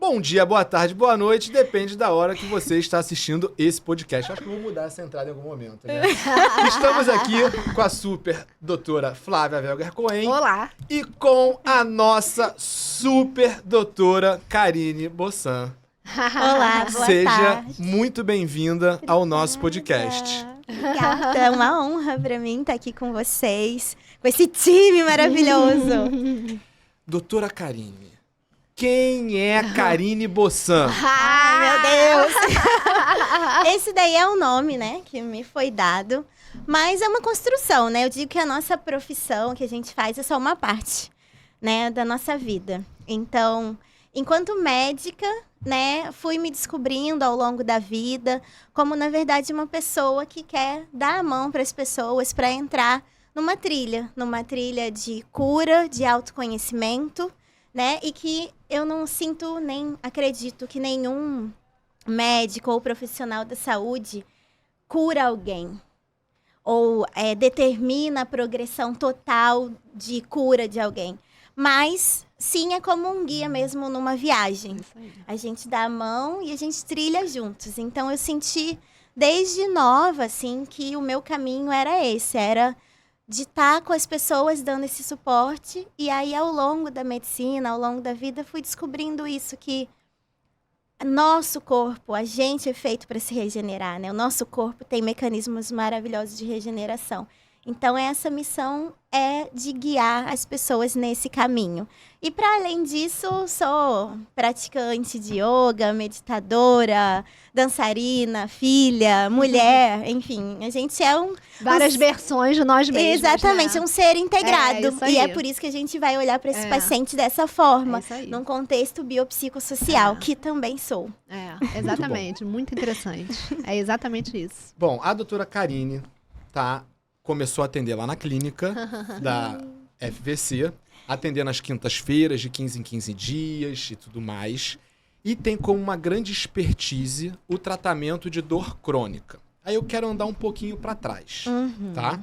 Bom dia, boa tarde, boa noite, depende da hora que você está assistindo esse podcast. Acho que eu vou mudar essa entrada em algum momento, né? Estamos aqui com a super doutora Flávia Velger Cohen. Olá. E com a nossa super doutora Karine Bossan. Olá, boa Seja tarde. muito bem-vinda ao nosso podcast. Obrigada, é uma honra pra mim estar aqui com vocês, com esse time maravilhoso. Doutora Karine, quem é a Karine Bossan? Ai, meu Deus! Esse daí é o nome, né, que me foi dado, mas é uma construção, né? Eu digo que a nossa profissão, que a gente faz, é só uma parte, né, da nossa vida. Então, enquanto médica, né, fui me descobrindo ao longo da vida como, na verdade, uma pessoa que quer dar a mão para as pessoas para entrar numa trilha de cura, de autoconhecimento, né, e que eu não sinto nem acredito que nenhum médico ou profissional da saúde cura alguém ou determina a progressão total de cura de alguém. Mas, sim, é como um guia mesmo numa viagem. A gente dá a mão e a gente trilha juntos. Então, eu senti, desde nova, assim, que o meu caminho era esse. Era de estar com as pessoas dando esse suporte. E aí, ao longo da medicina, ao longo da vida, fui descobrindo isso, que nosso corpo, a gente é feito para se regenerar, né? O nosso corpo tem mecanismos maravilhosos de regeneração. Então, essa missão é de guiar as pessoas nesse caminho. E, para além disso, sou praticante de yoga, meditadora, dançarina, filha, mulher, enfim. A gente é várias versões de nós mesmos. Exatamente, né? um ser integrado. Isso aí. E é por isso que a gente vai olhar para esse paciente dessa forma, isso aí. num contexto biopsicossocial, que também sou. Exatamente, muito interessante. É exatamente isso. Bom, a doutora Karine começou a atender lá na clínica da FVC, atendendo às quintas-feiras, de 15 em 15 dias e tudo mais. E tem como uma grande expertise o tratamento de dor crônica. Aí eu quero andar um pouquinho para trás, tá?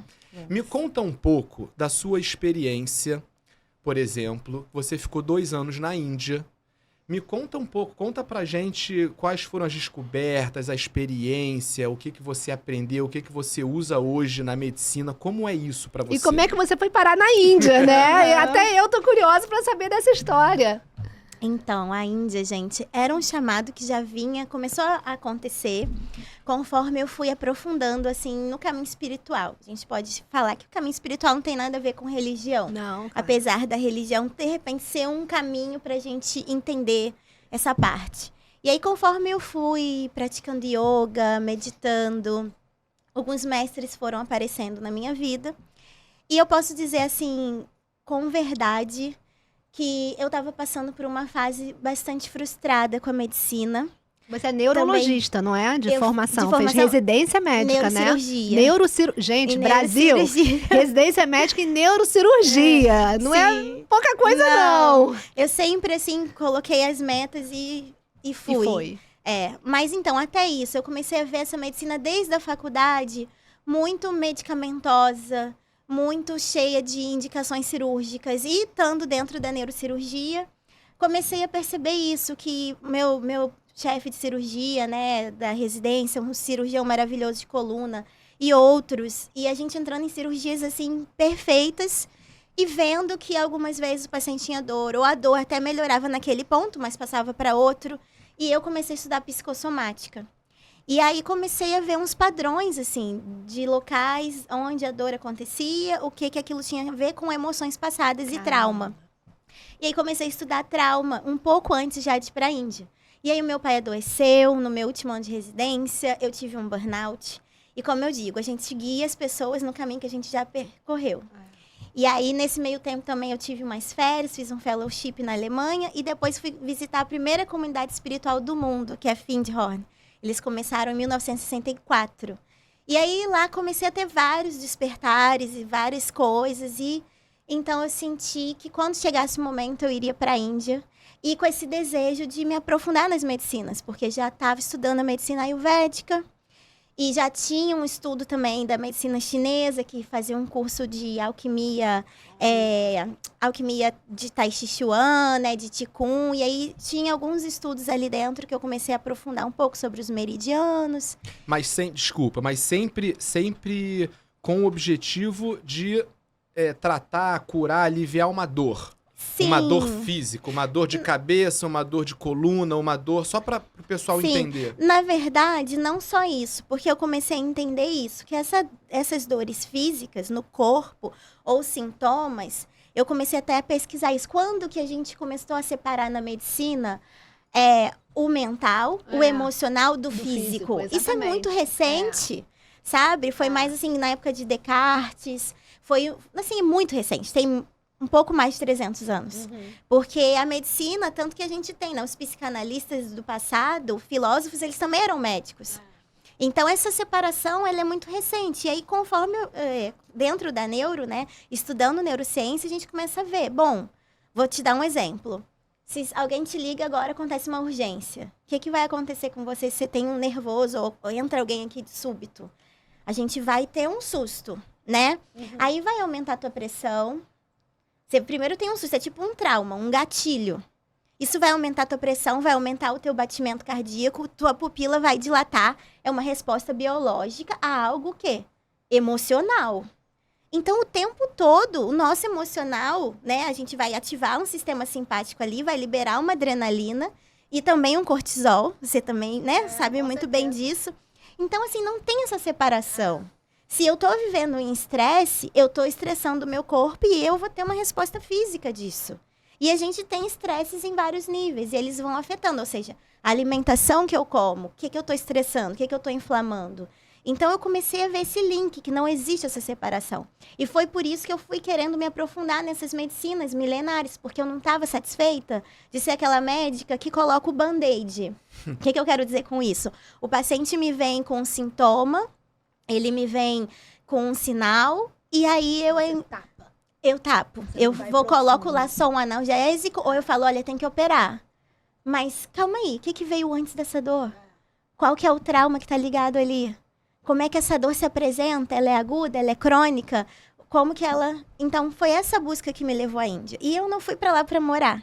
Me conta um pouco da sua experiência, por exemplo, você ficou 2 anos na Índia. Me conta um pouco, conta pra gente quais foram as descobertas, a experiência, o que você aprendeu, o que você usa hoje na medicina, como é isso pra você? E como é que você foi parar na Índia, né? E até eu tô curiosa pra saber dessa história. Então, a Índia, gente, era um chamado que começou a acontecer conforme eu fui aprofundando, assim, no caminho espiritual. A gente pode falar que o caminho espiritual não tem nada a ver com religião. Não, cara. Apesar da religião, de repente, ser um caminho pra gente entender essa parte. E aí, conforme eu fui praticando yoga, meditando, alguns mestres foram aparecendo na minha vida. E eu posso dizer, assim, com verdade, que eu estava passando por uma fase bastante frustrada com a medicina. Você é neurologista, não é? De formação. Fez formação, residência médica, neurocirurgia. né? Gente, Brasil, residência médica em neurocirurgia. Não é pouca coisa, não. Eu sempre, assim, coloquei as metas e fui. E foi. Mas então, até isso, eu comecei a ver essa medicina desde a faculdade muito medicamentosa, muito cheia de indicações cirúrgicas. E estando dentro da neurocirurgia, comecei a perceber isso, que meu chefe de cirurgia, né, da residência, um cirurgião maravilhoso de coluna, e outros, e a gente entrando em cirurgias, assim, perfeitas, e vendo que algumas vezes o paciente tinha dor, ou a dor até melhorava naquele ponto, mas passava para outro, e eu comecei a estudar psicossomática. E aí comecei a ver uns padrões, assim, de locais onde a dor acontecia, o que aquilo tinha a ver com emoções passadas e trauma. E aí comecei a estudar trauma um pouco antes já de ir para a Índia. E aí o meu pai adoeceu no meu último ano de residência, eu tive um burnout. E como eu digo, a gente guia as pessoas no caminho que a gente já percorreu. E aí, nesse meio tempo também, eu tive umas férias, fiz um fellowship na Alemanha e depois fui visitar a primeira comunidade espiritual do mundo, que é Findhorn. Eles começaram em 1964. E aí, lá, comecei a ter vários despertares e várias coisas. E então, eu senti que quando chegasse o momento, eu iria para a Índia. E com esse desejo de me aprofundar nas medicinas, porque já estava estudando a medicina ayurvédica. E já tinha um estudo também da medicina chinesa, que fazia um curso de alquimia, alquimia de Tai Chi Chuan, né, de Qigong. E aí tinha alguns estudos ali dentro que eu comecei a aprofundar um pouco sobre os meridianos. Mas sempre com o objetivo de tratar, curar, aliviar uma dor. Sim. Uma dor física, uma dor de cabeça, uma dor de coluna, uma dor... Só para o pessoal entender. Na verdade, não só isso. Porque eu comecei a entender isso. Que essas dores físicas no corpo ou sintomas, eu comecei até a pesquisar isso. Quando que a gente começou a separar na medicina o mental, o emocional do físico? Isso é muito recente, sabe? Foi mais assim, na época de Descartes. Foi, assim, muito recente. Tem um pouco mais de 300 anos. Porque a medicina, tanto que a gente tem, né? Os psicanalistas do passado, filósofos, eles também eram médicos. Então, essa separação, ela é muito recente. E aí, conforme, dentro da neuro, né? Estudando neurociência, a gente começa a ver. Bom, vou te dar um exemplo. Se alguém te liga agora, acontece uma urgência. O que vai acontecer com você se você tem um nervoso ou entra alguém aqui de súbito? A gente vai ter um susto, né? Aí vai aumentar a tua pressão. Você primeiro tem um susto, é tipo um trauma, um gatilho. Isso vai aumentar a tua pressão, vai aumentar o teu batimento cardíaco, tua pupila vai dilatar. É uma resposta biológica a algo que? Emocional. Então, o tempo todo, o nosso emocional, né? A gente vai ativar um sistema simpático ali, vai liberar uma adrenalina e também um cortisol. Você também, né? Sabe muito bem disso. Então, assim, não tem essa separação. Se eu tô vivendo em estresse, eu tô estressando o meu corpo e eu vou ter uma resposta física disso. E a gente tem estresses em vários níveis e eles vão afetando, ou seja, a alimentação que eu como, o que eu tô estressando, o que eu tô inflamando. Então, eu comecei a ver esse link, que não existe essa separação. E foi por isso que eu fui querendo me aprofundar nessas medicinas milenares, porque eu não estava satisfeita de ser aquela médica que coloca o band-aid. O que eu quero dizer com isso? O paciente me vem com um sintoma, ele me vem com um sinal, e aí eu tapo. Eu coloco lá só um analgésico, ou eu falo, olha, tem que operar. Mas calma aí, o que veio antes dessa dor? Qual que é o trauma que está ligado ali? Como é que essa dor se apresenta? Ela é aguda? Ela é crônica? Como que ela... Então, foi essa busca que me levou à Índia. E eu não fui para lá para morar.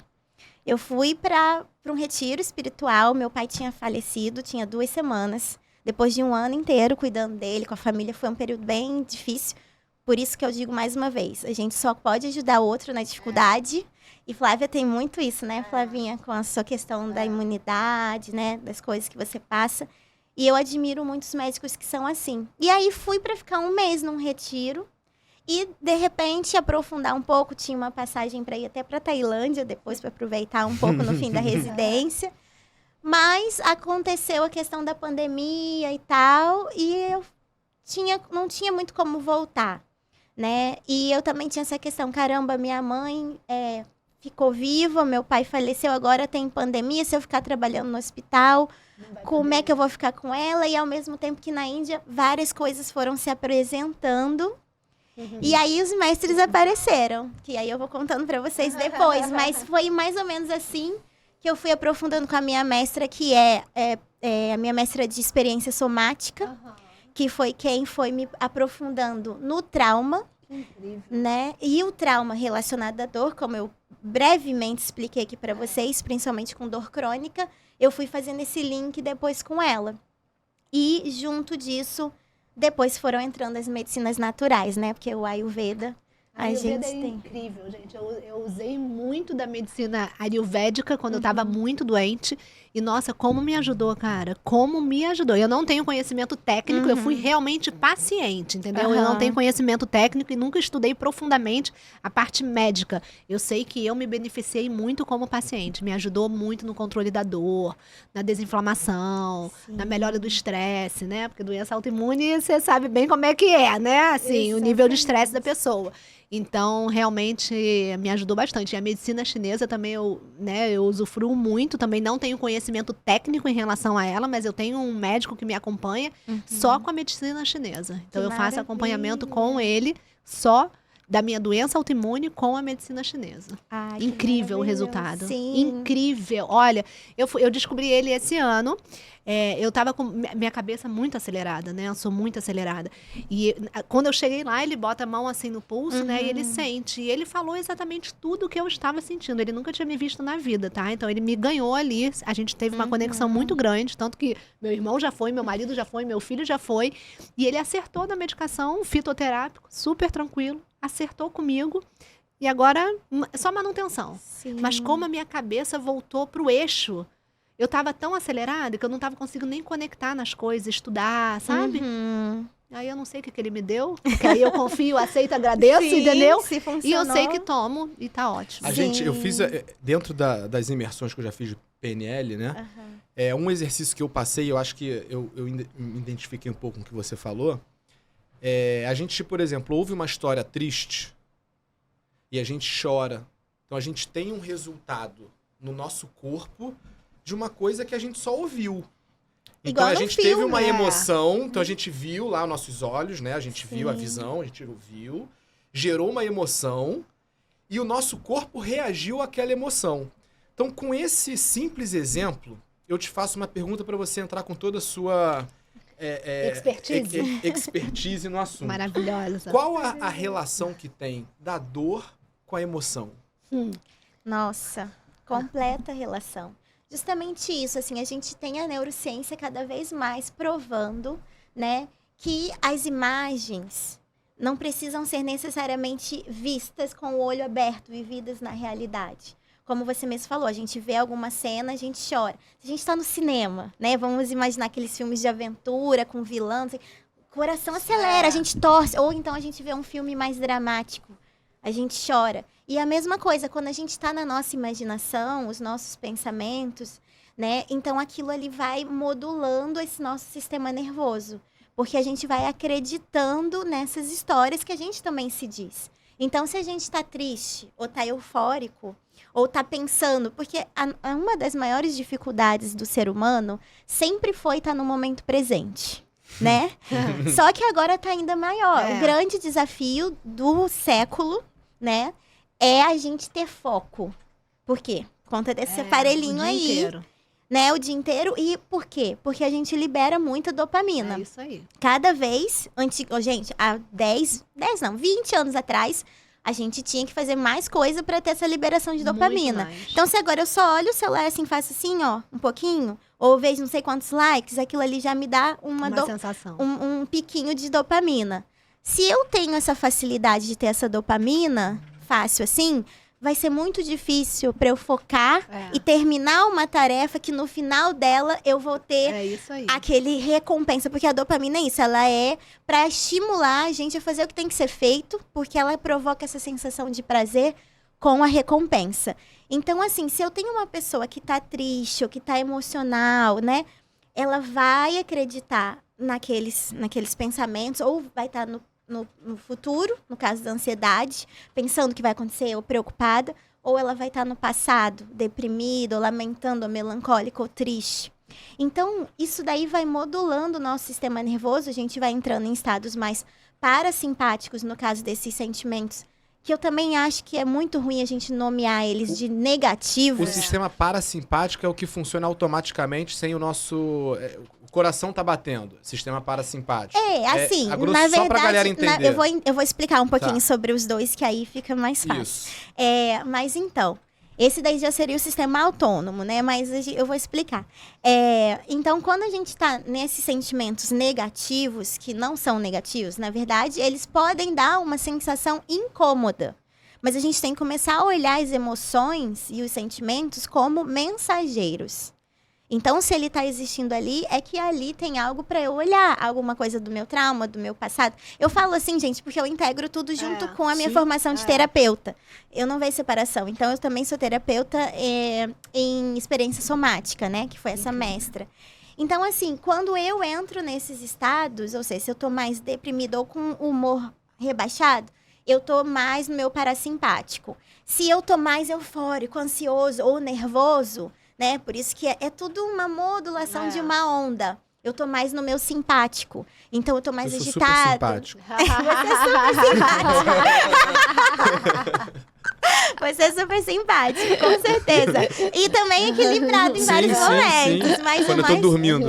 Eu fui para um retiro espiritual. Meu pai tinha falecido, tinha 2 semanas. Depois de um ano inteiro cuidando dele, com a família, foi um período bem difícil. Por isso que eu digo mais uma vez, a gente só pode ajudar o outro na dificuldade. E Flávia tem muito isso, né, Flavinha? Com a sua questão da imunidade, né, das coisas que você passa. E eu admiro muitos médicos que são assim. E aí fui para ficar 1 mês num retiro. E, de repente, aprofundar um pouco. Tinha uma passagem para ir até para Tailândia, depois para aproveitar um pouco no fim da residência. Mas aconteceu a questão da pandemia e tal. E eu não tinha muito como voltar, né? E eu também tinha essa questão. Caramba, minha mãe ficou viva, meu pai faleceu, agora tem pandemia. Se eu ficar trabalhando no hospital... Como é que eu vou ficar com ela? E ao mesmo tempo que na Índia, várias coisas foram se apresentando. E aí os mestres apareceram. Que aí eu vou contando para vocês depois. Mas foi mais ou menos assim que eu fui aprofundando com a minha mestra, que é a minha mestra de experiência somática. Que foi quem foi me aprofundando no trauma. Incrível. Né? E o trauma relacionado à dor, como eu brevemente expliquei aqui para vocês, principalmente com dor crônica, eu fui fazendo esse link depois com ela. E, junto disso, depois foram entrando as medicinas naturais, né? Porque o Ayurveda, a gente tem... incrível, gente. Eu usei muito da medicina ayurvédica quando eu estava muito doente. E, nossa, como me ajudou, cara. Como me ajudou. Eu não tenho conhecimento técnico, eu fui realmente paciente, entendeu? Eu não tenho conhecimento técnico e nunca estudei profundamente a parte médica. Eu sei que eu me beneficiei muito como paciente. Me ajudou muito no controle da dor, na desinflamação, na melhora do estresse, né? Porque doença autoimune, você sabe bem como é que é, né? Assim, o nível de estresse da pessoa. Então, realmente, me ajudou bastante. E a medicina chinesa também, eu usufruo muito. Também não tenho conhecimento técnico em relação a ela, mas eu tenho um médico que me acompanha só com a medicina chinesa. Então, eu faço acompanhamento com ele só da minha doença autoimune com a medicina chinesa. Ai, que Incrível o maravilhoso. resultado. Sim. Incrível. Olha, eu descobri ele esse ano. Eu tava com minha cabeça muito acelerada, né? Eu sou muito acelerada. E quando eu cheguei lá, ele bota a mão assim no pulso, né? E ele sente. E ele falou exatamente tudo o que eu estava sentindo. Ele nunca tinha me visto na vida, tá? Então ele me ganhou ali. A gente teve uma conexão muito grande. Tanto que meu irmão já foi, meu marido já foi, meu filho já foi. E ele acertou na medicação, fitoterápico, super tranquilo. Acertou comigo. E agora, só manutenção. Sim. Mas como a minha cabeça voltou pro eixo, eu tava tão acelerada que eu não tava conseguindo nem conectar nas coisas, estudar, sabe? Aí eu não sei o que ele me deu, porque aí eu confio, aceito, agradeço, Sim, entendeu? se E eu funcionou. sei que tomo e tá ótimo. Eu fiz, dentro das imersões que eu já fiz de PNL, né? Um exercício que eu passei, eu acho que eu me identifiquei um pouco com o que você falou. A gente, por exemplo, ouve uma história triste e a gente chora. Então a gente tem um resultado no nosso corpo de uma coisa que a gente só ouviu. Então Igual a no gente filme, teve uma emoção, então a gente viu lá nossos olhos, né? A gente viu a visão, a gente ouviu, gerou uma emoção e o nosso corpo reagiu àquela emoção. Então, com esse simples exemplo, eu te faço uma pergunta para você entrar com toda a sua expertise no assunto. Maravilhosa. Qual a relação que tem da dor com a emoção? Nossa, completa relação. Justamente isso, assim, a gente tem a neurociência cada vez mais provando, né, que as imagens não precisam ser necessariamente vistas com o olho aberto, vividas na realidade. Como você mesmo falou, a gente vê alguma cena, a gente chora. Se a gente está no cinema, né, vamos imaginar aqueles filmes de aventura com vilão, assim, o coração acelera, a gente torce. Ou então a gente vê um filme mais dramático, a gente chora. E a mesma coisa, quando a gente está na nossa imaginação, os nossos pensamentos, né? Então aquilo ali vai modulando esse nosso sistema nervoso. Porque a gente vai acreditando nessas histórias que a gente também se diz. Então, se a gente está triste, ou está eufórico, ou está pensando... Porque uma das maiores dificuldades do ser humano sempre foi estar no momento presente, né? Só que agora está ainda maior. O grande desafio do século, né? É a gente ter foco. Por quê? Por conta desse aparelhinho aí. Inteiro. Né? O dia inteiro. E por quê? Porque a gente libera muita dopamina. É isso aí. Cada vez, gente, há 20 anos atrás, a gente tinha que fazer mais coisa para ter essa liberação de dopamina. Muito mais. Então, se agora eu só olho o celular assim, faço assim, ó, um pouquinho, ou vejo não sei quantos likes, aquilo ali já me dá Uma sensação. um piquinho de dopamina. Se eu tenho essa facilidade de ter essa dopamina fácil assim, vai ser muito difícil para eu focar e terminar uma tarefa que no final dela eu vou ter isso aí. aquele recompensa. Porque a dopamina é isso, ela é para estimular a gente a fazer o que tem que ser feito, porque ela provoca essa sensação de prazer com a recompensa. Então, assim, se eu tenho uma pessoa que tá triste ou que tá emocional, né? Ela vai acreditar naqueles pensamentos, ou vai estar no futuro, no caso da ansiedade, pensando o que vai acontecer ou preocupada, ou ela vai estar no passado, deprimida, ou lamentando, ou melancólica, ou triste. Então, isso daí vai modulando o nosso sistema nervoso, a gente vai entrando em estados mais parasimpáticos, no caso desses sentimentos, que eu também acho que é muito ruim a gente nomear eles de negativos. O sistema parasimpático é o que funciona automaticamente sem o nosso... O coração tá batendo, sistema parasimpático. Assim, a grosso, na verdade, só pra galera entender. eu vou explicar um pouquinho sobre os dois, que aí fica mais fácil. Isso. Mas então, esse daí já seria o sistema autônomo, né? Mas eu vou explicar. Então, quando a gente tá nesses sentimentos negativos, que não são negativos, na verdade, eles podem dar uma sensação incômoda. Mas a gente tem que começar a olhar as emoções e os sentimentos como mensageiros. Então, se ele está existindo ali, é que ali tem algo para eu olhar. Alguma coisa do meu trauma, do meu passado. Eu falo assim, gente, porque eu integro tudo junto com a minha formação de terapeuta. Eu não vejo separação. Então, eu também sou terapeuta em experiência somática, né? Que foi essa mestra. Então, assim, quando eu entro nesses estados, ou seja, se eu tô mais deprimida ou com humor rebaixado, eu tô mais no meu parasimpático. Se eu tô mais eufórico, ansioso ou nervoso... Né? Por isso que é tudo uma modulação de uma onda. eu tô mais no meu simpático. Então, eu tô mais Eu sou super agitada. simpático. Você é super simpático. Você é super simpático, com certeza. E também equilibrado em vários momentos. Mas Quando o eu tô mais... dormindo.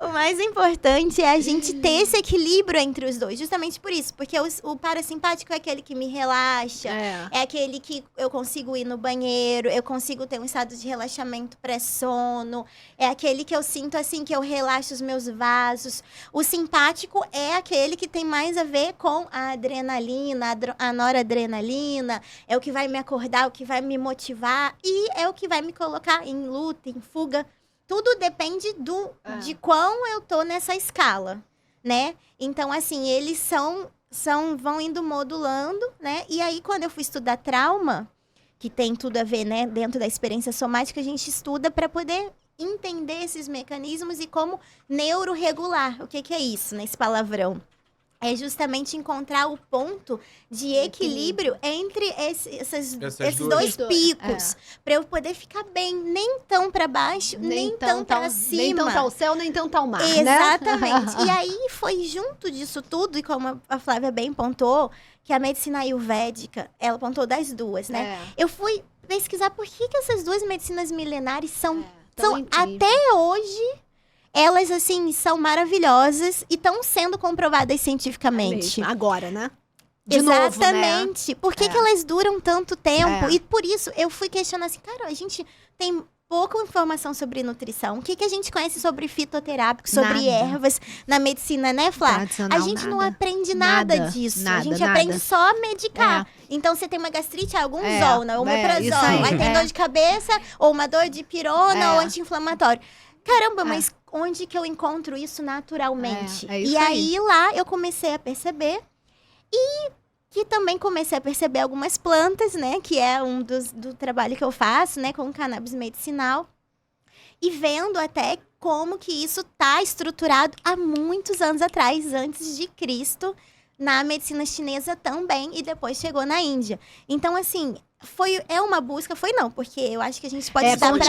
O mais importante é a gente ter esse equilíbrio entre os dois. Justamente por isso. Porque o parasimpático é aquele que me relaxa. É aquele que eu consigo ir no banheiro. Eu consigo ter um estado de relaxamento pré-sono. É aquele que eu sinto assim, que eu relaxo os meus vasos. O simpático é aquele que tem mais a ver com a adrenalina, a noradrenalina. É o que vai me acordar, o que vai me motivar. E é o que vai me colocar em luta, em fuga. Tudo depende de quão eu tô nessa escala, né? Então, assim, eles vão indo modulando, né? E aí, quando eu fui estudar trauma, que tem tudo a ver, né? Dentro da experiência somática, a gente estuda para poder entender esses mecanismos e como neuroregular. O que é isso, nesse palavrão? É justamente encontrar o ponto de equilíbrio entre esses dois picos. Para eu poder ficar bem, nem tão para baixo, nem tão para cima. Nem tanto ao céu, nem tanto ao mar, Exatamente. né? E aí foi junto disso tudo, e como a Flávia bem pontuou, que a medicina ayurvédica, ela pontuou das duas, né? Eu fui pesquisar por que essas duas medicinas milenares são até hoje... Elas, assim, são maravilhosas e estão sendo comprovadas cientificamente. Agora, né? Exatamente. Novo, né? Por que elas duram tanto tempo? E por isso, eu fui questionando assim, cara, a gente tem pouca informação sobre nutrição. O que a gente conhece sobre fitoterápicos, sobre ervas na medicina, né, Flá? A gente não aprende nada disso. A gente aprende só a medicar. Então, você tem uma gastrite, algum zona, omeprazol. Aí tem dor de cabeça, ou uma dor de pirona, ou anti-inflamatório. Caramba, mas onde que eu encontro isso naturalmente? Isso aí lá eu comecei a perceber e que também comecei a perceber algumas plantas, né? Que é do trabalho que eu faço, né? Com cannabis medicinal. E vendo até como que isso tá estruturado há muitos anos atrás, antes de Cristo, na medicina chinesa também, e depois chegou na Índia. Então, assim... porque eu acho que a gente pode estar para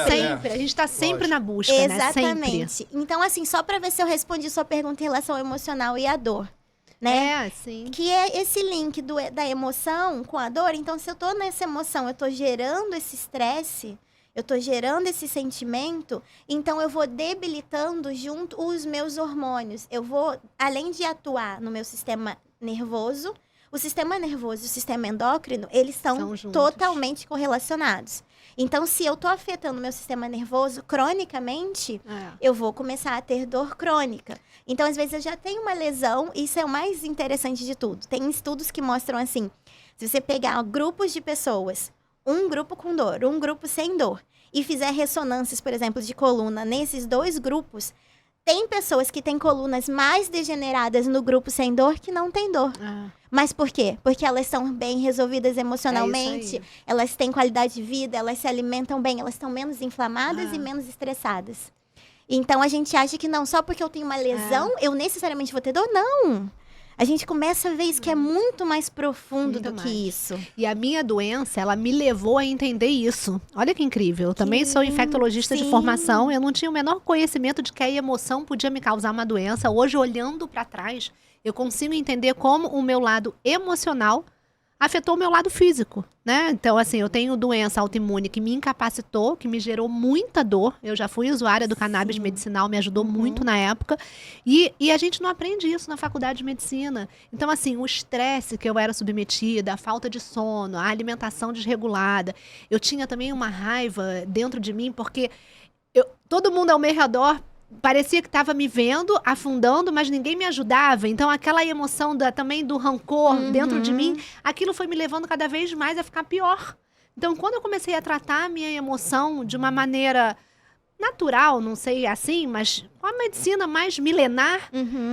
sempre. A gente está sempre na busca, Exatamente. Né? Sempre. Então, assim, só para ver se eu respondi sua pergunta em relação ao emocional e à dor, né? Sim. Que é esse link da emoção com a dor. Então, se eu tô nessa emoção, eu tô gerando esse estresse, eu tô gerando esse sentimento, então eu vou debilitando junto os meus hormônios. Eu vou, além de atuar no meu sistema nervoso, o sistema nervoso e o sistema endócrino, eles são totalmente correlacionados. Então, se eu tô afetando o meu sistema nervoso cronicamente, eu vou começar a ter dor crônica. Então, às vezes, eu já tenho uma lesão, e isso é o mais interessante de tudo. Tem estudos que mostram assim, se você pegar grupos de pessoas, um grupo com dor, um grupo sem dor, e fizer ressonâncias, por exemplo, de coluna nesses dois grupos, tem pessoas que têm colunas mais degeneradas no grupo sem dor que não tem dor. Mas por quê? Porque elas estão bem resolvidas emocionalmente, elas têm qualidade de vida, elas se alimentam bem, elas estão menos inflamadas e menos estressadas. Então, a gente acha que não, só porque eu tenho uma lesão, eu necessariamente vou ter dor. Não! A gente começa a ver isso que é muito mais profundo do que isso. E a minha doença, ela me levou a entender isso. Olha que incrível. Eu também sou infectologista de formação. Eu não tinha o menor conhecimento de que a emoção podia me causar uma doença. Hoje, olhando para trás, eu consigo entender como o meu lado emocional afetou o meu lado físico, né? Então, assim, eu tenho doença autoimune que me incapacitou, que me gerou muita dor. Eu já fui usuária do cannabis medicinal, me ajudou muito na época. E a gente não aprende isso na faculdade de medicina. Então, assim, o estresse que eu era submetida, a falta de sono, a alimentação desregulada. Eu tinha também uma raiva dentro de mim, porque todo mundo ao meu redor parecia que estava me vendo, afundando, mas ninguém me ajudava. Então, aquela emoção também do rancor dentro de mim, aquilo foi me levando cada vez mais a ficar pior. Então, quando eu comecei a tratar a minha emoção de uma maneira natural, não sei assim, mas com a medicina mais milenar,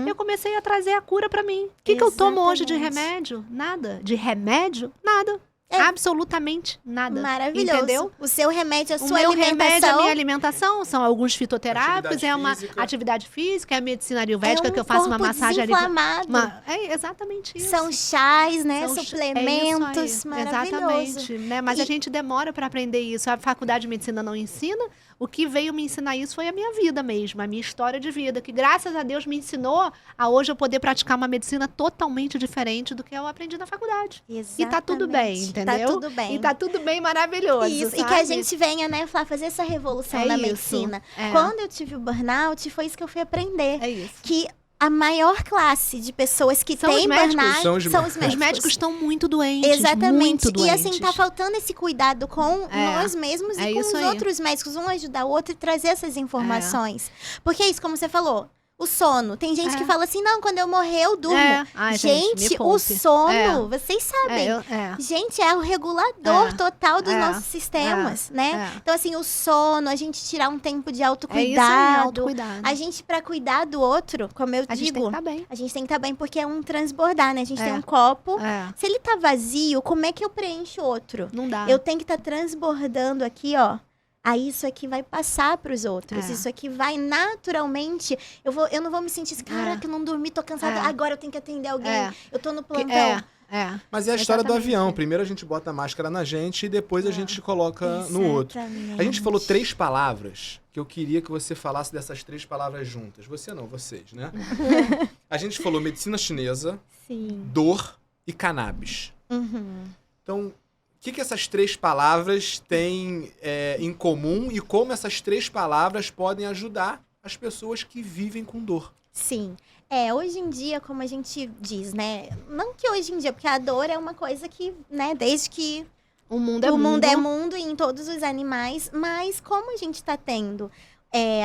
eu comecei a trazer a cura para mim. O que eu tomo hoje de remédio? Nada. De remédio? Nada. Absolutamente nada. Maravilhoso. Entendeu? O seu remédio, a O sua meu alimentação. remédio, a minha alimentação, são alguns fitoterápicos, Atividade é uma física. atividade física, é a medicina ayurvédica, é um que eu faço uma corpo massagem ali. desinflamado. É exatamente isso. São chás, né? São Suplementos. é isso aí. Maravilhoso. Exatamente. Né? Mas E- a gente demora para aprender isso. A faculdade de medicina não ensina. O que veio me ensinar isso foi a minha vida mesmo, a minha história de vida, que graças a Deus me ensinou a hoje eu poder praticar uma medicina totalmente diferente do que eu aprendi na faculdade. Exatamente. E tá tudo bem, entendeu? Tá tudo bem. E tá tudo bem, maravilhoso. Isso, e sabe? que a gente venha, né, Flá, fazer essa revolução É na isso. medicina. É. Quando eu tive o burnout, foi isso que eu fui aprender. É isso. Que a maior classe de pessoas que São têm os médicos. burnout São os os médicos. médicos. Os médicos estão muito doentes. Exatamente. Muito E doentes. assim, tá faltando esse cuidado com nós mesmos É e com isso os aí. outros médicos. Um ajudar o outro e trazer essas informações. Porque é isso, como você falou. O sono. Tem gente que fala assim, não, quando eu morrer eu durmo. Ai, gente, me o poupe. sono, vocês sabem. É. Gente, é o regulador É. total dos É. nossos sistemas, né? É. Então, assim, o sono, a gente tirar um tempo de É isso aí, autocuidado. autocuidado. A gente, pra cuidar do outro, como eu A gente tem que digo, estar bem. a gente tem que estar bem, porque é um transbordar, né? A gente É. tem um copo. É. Se ele tá vazio, como é que eu preencho outro? Não dá. Eu tenho que estar transbordando aqui, ó. Aí isso aqui vai passar pros outros. É. Isso aqui vai naturalmente. Eu não vou me sentir assim, caraca, eu não dormi, tô cansada. É. Agora eu tenho que atender alguém. É. Eu tô no Que- plantão. Mas é a história do Exatamente. avião. Primeiro a gente bota a máscara na gente e depois a gente coloca no outro. Exatamente. A gente falou 3 palavras que eu queria que você falasse dessas 3 palavras juntas. Você não, vocês, né? A gente falou medicina chinesa, Sim. dor e cannabis. Uhum. Então, o que essas 3 palavras têm em comum e como essas 3 palavras podem ajudar as pessoas que vivem com dor? Sim. Hoje em dia, como a gente diz, né? Não que hoje em dia, porque a dor é uma coisa que, né, desde que O mundo é o mundo mundo. é mundo e em todos os animais, mas como a gente tá tendo,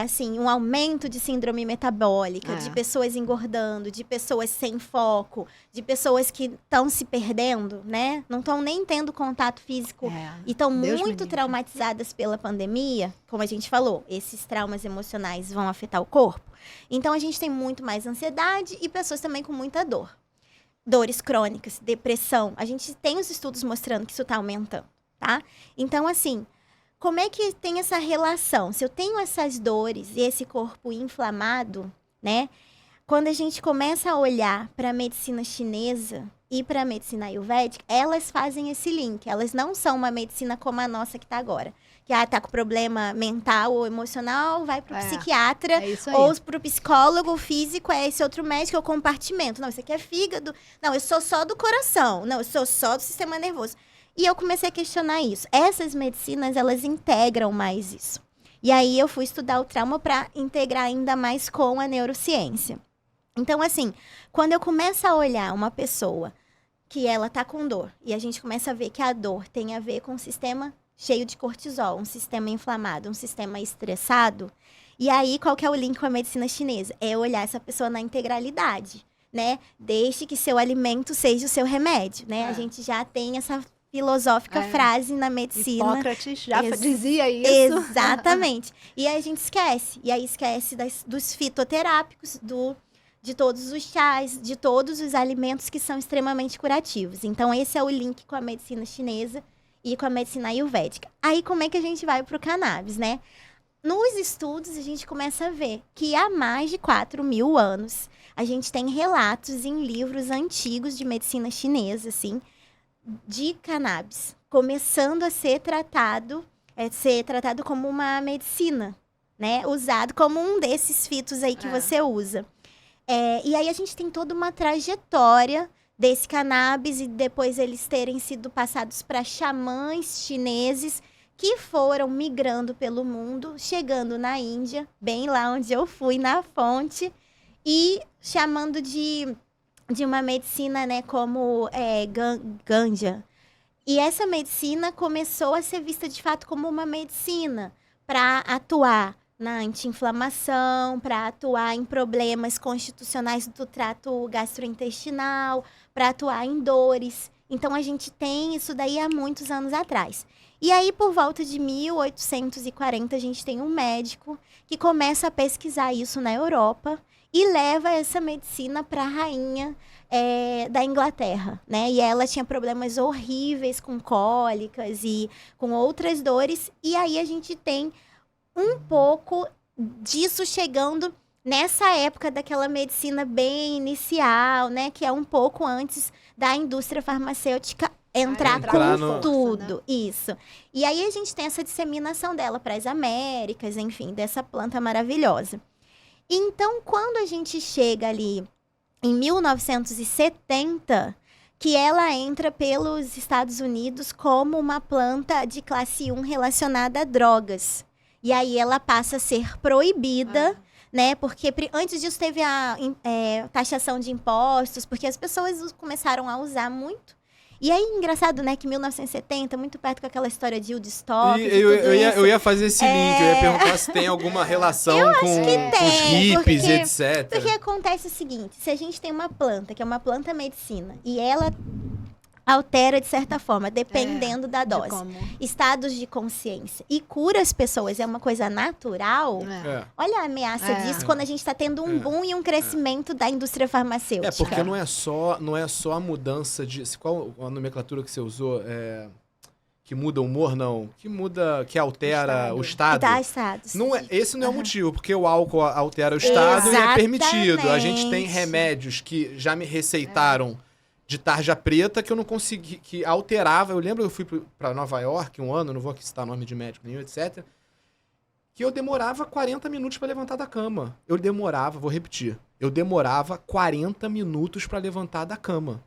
assim, um aumento de síndrome metabólica, de pessoas engordando, de pessoas sem foco, de pessoas que estão se perdendo, né? Não estão nem tendo contato físico e estão Deus me muito livre. traumatizadas pela pandemia, como a gente falou, esses traumas emocionais vão afetar o corpo. Então, a gente tem muito mais ansiedade e pessoas também com muita dor. Dores crônicas, depressão. A gente tem os estudos mostrando que isso está aumentando, tá? Então, assim, como é que tem essa relação? Se eu tenho essas dores e esse corpo inflamado, né? Quando a gente começa a olhar para a medicina chinesa e para a medicina ayurvédica, elas fazem esse link. Elas não são uma medicina como a nossa que está agora. Que tá com problema mental ou emocional, vai pro psiquiatra. É isso aí. Ou pro psicólogo, o físico, é esse outro médico, é o compartimento. Não, isso aqui é fígado. Não, eu sou só do coração. Não, eu sou só do sistema nervoso. E eu comecei a questionar isso. Essas medicinas, elas integram mais isso. E aí eu fui estudar o trauma para integrar ainda mais com a neurociência. Então, assim, quando eu começo a olhar uma pessoa que ela tá com dor, e a gente começa a ver que a dor tem a ver com o sistema cheio de cortisol, um sistema inflamado, um sistema estressado. E aí, qual que é o link com a medicina chinesa? É olhar essa pessoa na integralidade, né? Deixe que seu alimento seja o seu remédio, né? A gente já tem essa filosófica frase na medicina. Hipócrates já Ex- dizia isso. Exatamente. E aí a gente esquece. E aí esquece dos fitoterápicos, de todos os chás, de todos os alimentos que são extremamente curativos. Então, esse é o link com a medicina chinesa e com a medicina ayurvédica. Aí, como é que a gente vai para o cannabis, né? Nos estudos, a gente começa a ver que há mais de 4.000 anos, a gente tem relatos em livros antigos de medicina chinesa, assim, de cannabis, começando a ser tratado como uma medicina, né? Usado como um desses fitos aí que você usa. E aí a gente tem toda uma trajetória desse cannabis e depois eles terem sido passados para xamãs chineses que foram migrando pelo mundo, chegando na Índia, bem lá onde eu fui, na fonte, e chamando de uma medicina, né, como ganja. E essa medicina começou a ser vista de fato como uma medicina para atuar na anti-inflamação, para atuar em problemas constitucionais do trato gastrointestinal, para atuar em dores. Então, a gente tem isso daí há muitos anos atrás. E aí, por volta de 1840, a gente tem um médico que começa a pesquisar isso na Europa e leva essa medicina para a rainha da Inglaterra, né? E ela tinha problemas horríveis com cólicas e com outras dores. E aí a gente tem um pouco disso chegando nessa época daquela medicina bem inicial, né? Que é um pouco antes da indústria farmacêutica entrar com tudo. Isso. E aí a gente tem essa disseminação dela para as Américas, enfim, dessa planta maravilhosa. Então, quando a gente chega ali em 1970, que ela entra pelos Estados Unidos como uma planta de classe 1 relacionada a drogas. E aí ela passa a ser proibida, né? Porque antes disso teve a taxação de impostos, porque as pessoas começaram a usar muito. E aí, engraçado, né, que 1970, muito perto com aquela história de Woodstock. Eu ia fazer esse link, eu ia perguntar se tem alguma relação com os hippies, etc. Porque acontece o seguinte, se a gente tem uma planta, que é uma planta medicina, e ela altera de certa forma, dependendo da dose, estados de consciência, e cura as pessoas, é uma coisa natural. Olha a ameaça disso quando a gente está tendo um boom e um crescimento da indústria farmacêutica. Porque não é só a mudança de... Qual a nomenclatura que você usou? Que muda o humor, não. Que altera o estado. Dá estados. Esse não é o motivo, porque o álcool altera o estado e é permitido. A gente tem remédios que já me receitaram de tarja preta que eu não consegui, que alterava. Eu lembro que eu fui pra Nova York um ano, não vou aqui citar nome de médico nenhum, etc. Que eu demorava 40 minutos pra levantar da cama. Vou repetir, eu demorava 40 minutos pra levantar da cama.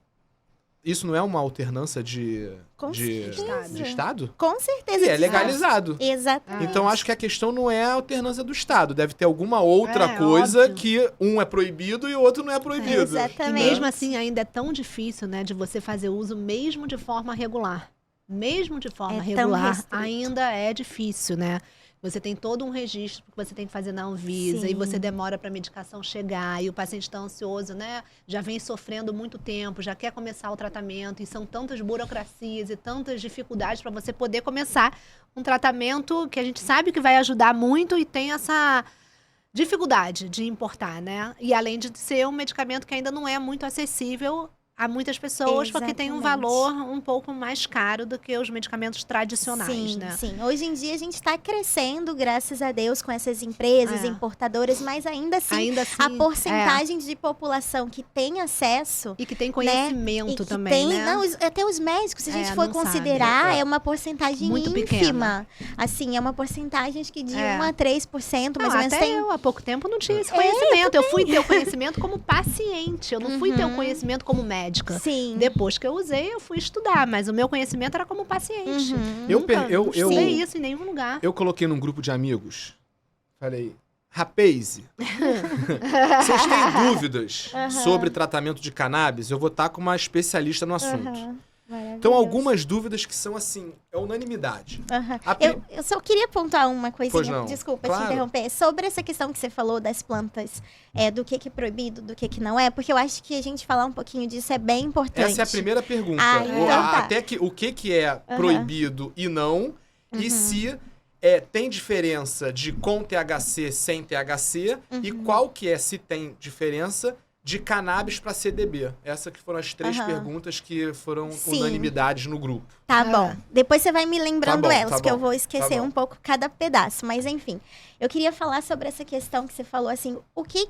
Isso não é uma alternância de estado? Com certeza. E é legalizado. Exatamente. Então, acho que a questão não é a alternância do estado. Deve ter alguma outra coisa óbvio. Que um é proibido e o outro não é proibido. Exatamente. E mesmo assim, ainda é tão difícil, né, de você fazer uso mesmo de forma regular. Mesmo de forma regular, ainda é difícil, né? Você tem todo um registro que você tem que fazer na Anvisa. Sim. E você demora para a medicação chegar e o paciente está ansioso, né? Já vem sofrendo muito tempo, já quer começar o tratamento e são tantas burocracias e tantas dificuldades para você poder começar um tratamento que a gente sabe que vai ajudar muito e tem essa dificuldade de importar, né? E além de ser um medicamento que ainda não é muito acessível a muitas pessoas, porque tem um valor um pouco mais caro do que os medicamentos tradicionais, né? Sim, hoje em dia a gente está crescendo, graças a Deus, com essas empresas importadoras, mas ainda assim a porcentagem de população que tem acesso... E que tem conhecimento também, tem, né? Não, até os médicos, se a gente for considerar, é uma porcentagem muito ínfima. Pequena. Assim, é uma porcentagem acho que de 1 a 3%, mais ou menos. Até eu, há pouco tempo, não tinha esse conhecimento. Eu fui ter o conhecimento como paciente, eu não fui ter o conhecimento como médica. Sim. Depois que eu usei, eu fui estudar, mas o meu conhecimento era como paciente. Eu estudei isso em nenhum lugar. Eu coloquei num grupo de amigos, falei, rapaz, vocês têm dúvidas sobre tratamento de cannabis? Eu vou estar com uma especialista no assunto. Então, algumas dúvidas que são, assim, é unanimidade. Eu só queria pontuar uma coisinha, desculpa te interromper, sobre essa questão que você falou das plantas, do que é proibido, do que não é, porque eu acho que a gente falar um pouquinho disso é bem importante. Essa é a primeira pergunta. Até que o que é proibido e não, e se tem diferença de com THC, sem THC, e qual que se tem diferença de cannabis para CDB. Essas que foram as 3 perguntas que foram unanimidades no grupo. Tá bom. Depois você vai me lembrando elas, que eu vou esquecer um pouco cada pedaço. Mas, enfim, eu queria falar sobre essa questão que você falou, assim, por que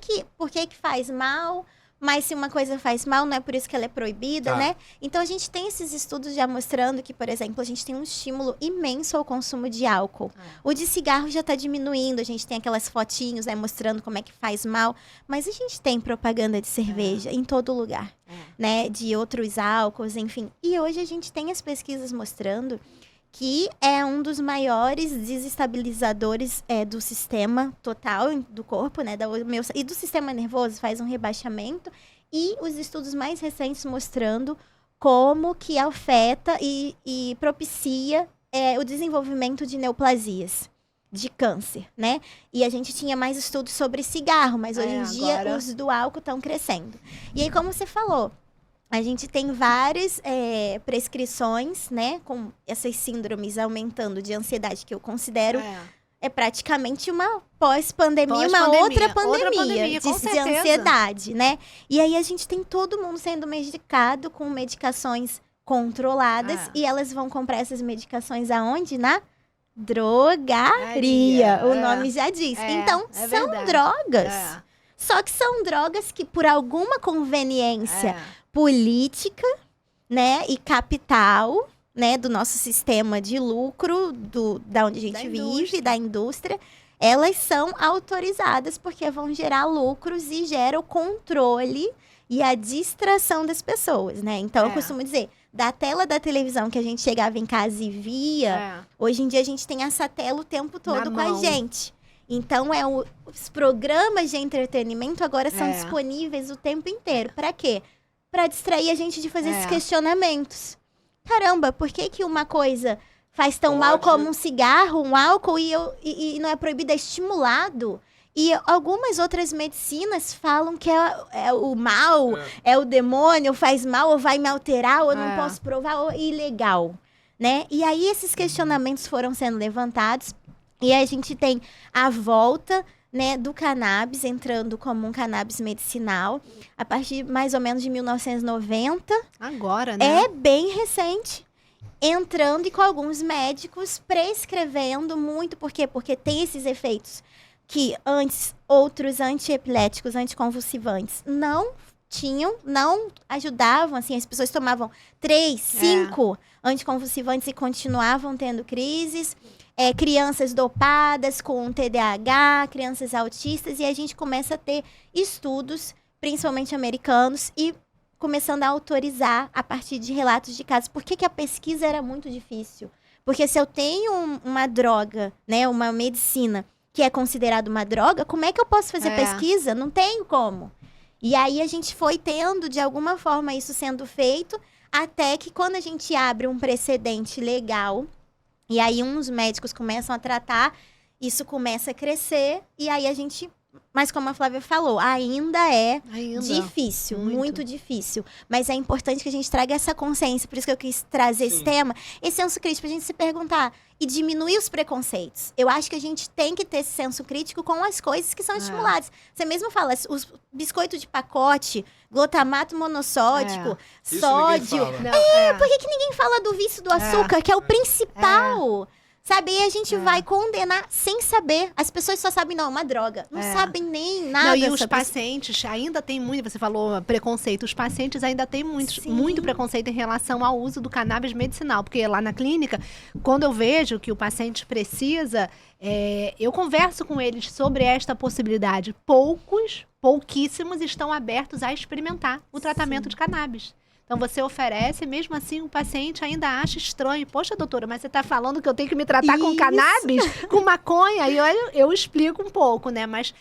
faz mal, mas se uma coisa faz mal, não é por isso que ela é proibida, né? Então, a gente tem esses estudos já mostrando que, por exemplo, a gente tem um estímulo imenso ao consumo de álcool. O de cigarro já está diminuindo, a gente tem aquelas fotinhos, né, mostrando como é que faz mal. Mas a gente tem propaganda de cerveja em todo lugar, né? De outros álcools, enfim. E hoje a gente tem as pesquisas mostrando que é um dos maiores desestabilizadores do sistema total do corpo, né, e do sistema nervoso, faz um rebaixamento, e os estudos mais recentes mostrando como que afeta e propicia o desenvolvimento de neoplasias, de câncer, né? E a gente tinha mais estudos sobre cigarro, mas hoje em dia os do álcool estão crescendo. E aí, como você falou, a gente tem várias prescrições, né, com essas síndromes aumentando de ansiedade, que eu considero é praticamente uma pós-pandemia, uma Pós-pandemia, outra outra pandemia, pandemia, com de certeza. ansiedade, né? E aí a gente tem todo mundo sendo medicado com medicações controladas Ah. e elas vão comprar essas medicações aonde? Na drogaria. O nome já diz. É, Então, é são verdade. drogas. É, Só que são drogas que, por alguma conveniência é. política, né, e capital, né, do nosso sistema de lucro, da onde a gente Da vive, indústria. da indústria, elas são autorizadas porque vão gerar lucros e geram o controle e a distração das pessoas, né? Então, eu É. costumo dizer, da tela da televisão que a gente chegava em casa e via, É. hoje em dia a gente tem essa tela o tempo todo Na com a mão. gente. Então, os programas de entretenimento agora são É. disponíveis o tempo inteiro. Para quê? Para distrair a gente de fazer esses É. questionamentos. Caramba, por que que uma coisa faz tão Pode. mal como um cigarro, um álcool, e não é proibido, é estimulado? E algumas outras medicinas falam que é o mal, é o demônio, faz mal, ou vai me alterar, ou eu não É. posso provar, ou é ilegal, né? E aí esses questionamentos foram sendo levantados, e a gente tem a volta, né, do cannabis, entrando como um cannabis medicinal, a partir mais ou menos de 1990, Agora, né? é bem recente. Entrando e com alguns médicos prescrevendo muito, por quê? Porque tem esses efeitos que antes outros antiepiléticos, anticonvulsivantes não tinham, não ajudavam, assim, as pessoas tomavam 3, 5 anticonvulsivantes e continuavam tendo crises. Crianças dopadas com TDAH, crianças autistas, e a gente começa a ter estudos, principalmente americanos, e começando a autorizar a partir de relatos de casos. Por que que a pesquisa era muito difícil? Porque se eu tenho uma droga, né, uma medicina que é considerada uma droga, como é que eu posso fazer pesquisa? Não tenho como. E aí a gente foi tendo, de alguma forma, isso sendo feito, até que quando a gente abre um precedente legal, e aí uns médicos começam a tratar, isso começa a crescer, e aí a gente... Mas como a Flávia falou, ainda é Ainda. difícil, Muito. muito difícil. Mas é importante que a gente traga essa consciência, por isso que eu quis trazer esse Sim. tema, esse senso crítico, pra gente se perguntar e diminuir os preconceitos. Eu acho que a gente tem que ter esse senso crítico com as coisas que são estimuladas. Você mesmo fala, os biscoitos de pacote, glutamato monossódico, Isso sódio. ninguém fala. Por que ninguém fala do vício do açúcar, que é o principal? Sabe? E a gente vai condenar sem saber. As pessoas só sabem, não, uma droga. Não sabem nem nada. Não, e os sobre isso. pacientes ainda tem muito, você falou preconceito, os pacientes ainda têm Sim. muito preconceito em relação ao uso do cannabis medicinal, porque lá na clínica, quando eu vejo que o paciente precisa, eu converso com eles sobre esta possibilidade. Pouquíssimos estão abertos a experimentar o tratamento de cannabis. Então, você oferece, mesmo assim, o paciente ainda acha estranho. Poxa, doutora, mas você está falando que eu tenho que me tratar com Isso. cannabis, com maconha? E eu explico um pouco, né? Mas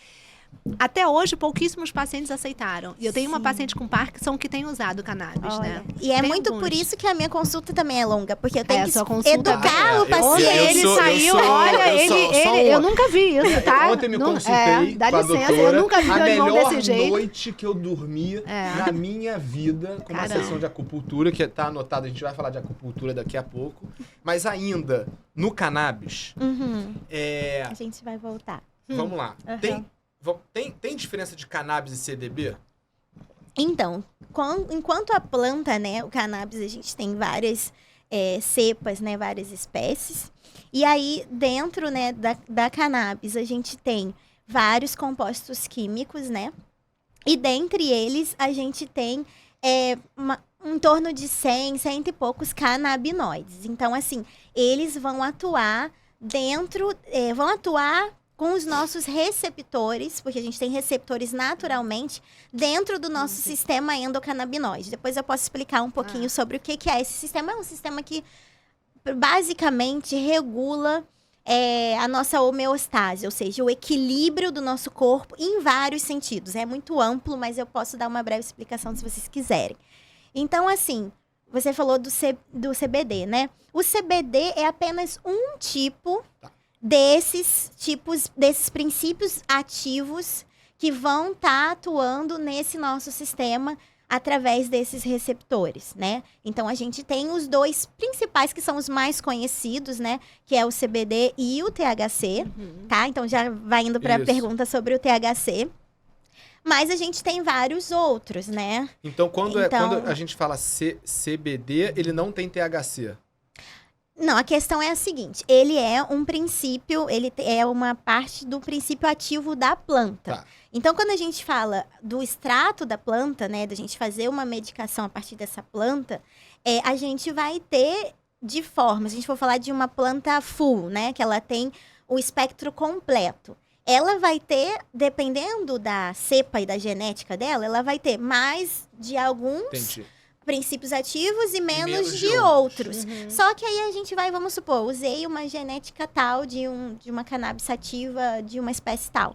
até hoje, pouquíssimos pacientes aceitaram. E eu tenho uma Sim. paciente com Parkinson que tem usado cannabis, Olha, né? e é Tem muito alguns. por isso que a minha consulta também é longa, porque eu tenho que sua consulta educar é- o paciente. Ontem Eu ele sou- eu saiu, sou- olha, eu sou- só um- eu nunca vi isso, tá? Ontem me Não- consultei dá com a licença, doutora. eu nunca vi a meu irmão melhor desse jeito. noite que eu dormi na minha vida com uma Caramba. sessão de acupuntura, que tá anotada, a gente vai falar de acupuntura daqui a pouco. Mas ainda, no cannabis, Uhum, a gente vai voltar. vamos lá. Aham. Tem diferença de cannabis e CDB? Então, enquanto a planta, né, o cannabis, a gente tem várias cepas, né, várias espécies. E aí, dentro, né, da cannabis, a gente tem vários compostos químicos, né? E dentre eles, a gente tem em torno de 100 e poucos canabinoides. Então, assim, eles vão atuar com os nossos receptores, porque a gente tem receptores naturalmente dentro do nosso sistema endocannabinoide. Depois eu posso explicar um pouquinho sobre o que é esse sistema. É um sistema que basicamente regula a nossa homeostase, ou seja, o equilíbrio do nosso corpo em vários sentidos. É muito amplo, mas eu posso dar uma breve explicação se vocês quiserem. Então, assim, você falou do CBD, né? O CBD é apenas um tipo desses princípios ativos que vão estar atuando nesse nosso sistema através desses receptores, né? Então, a gente tem os dois principais, que são os mais conhecidos, né? Que é o CBD e o THC, tá? Então, já vai indo para a Isso. pergunta sobre o THC. Mas a gente tem vários outros, né? Então, quando Então- a gente fala CBD, ele não tem THC. Não, a questão é a seguinte, ele é um princípio, é uma parte do princípio ativo da planta. Tá. Então, quando a gente fala do extrato da planta, né, da gente fazer uma medicação a partir dessa planta, a gente vai ter de forma, se a gente for falar de uma planta full, né, que ela tem o espectro completo, ela vai ter, dependendo da cepa e da genética dela, ela vai ter mais de alguns Entendi. princípios ativos e menos, menos de de outros. Só que aí a gente vai, vamos supor, usei uma genética tal de uma cannabis sativa de uma espécie tal.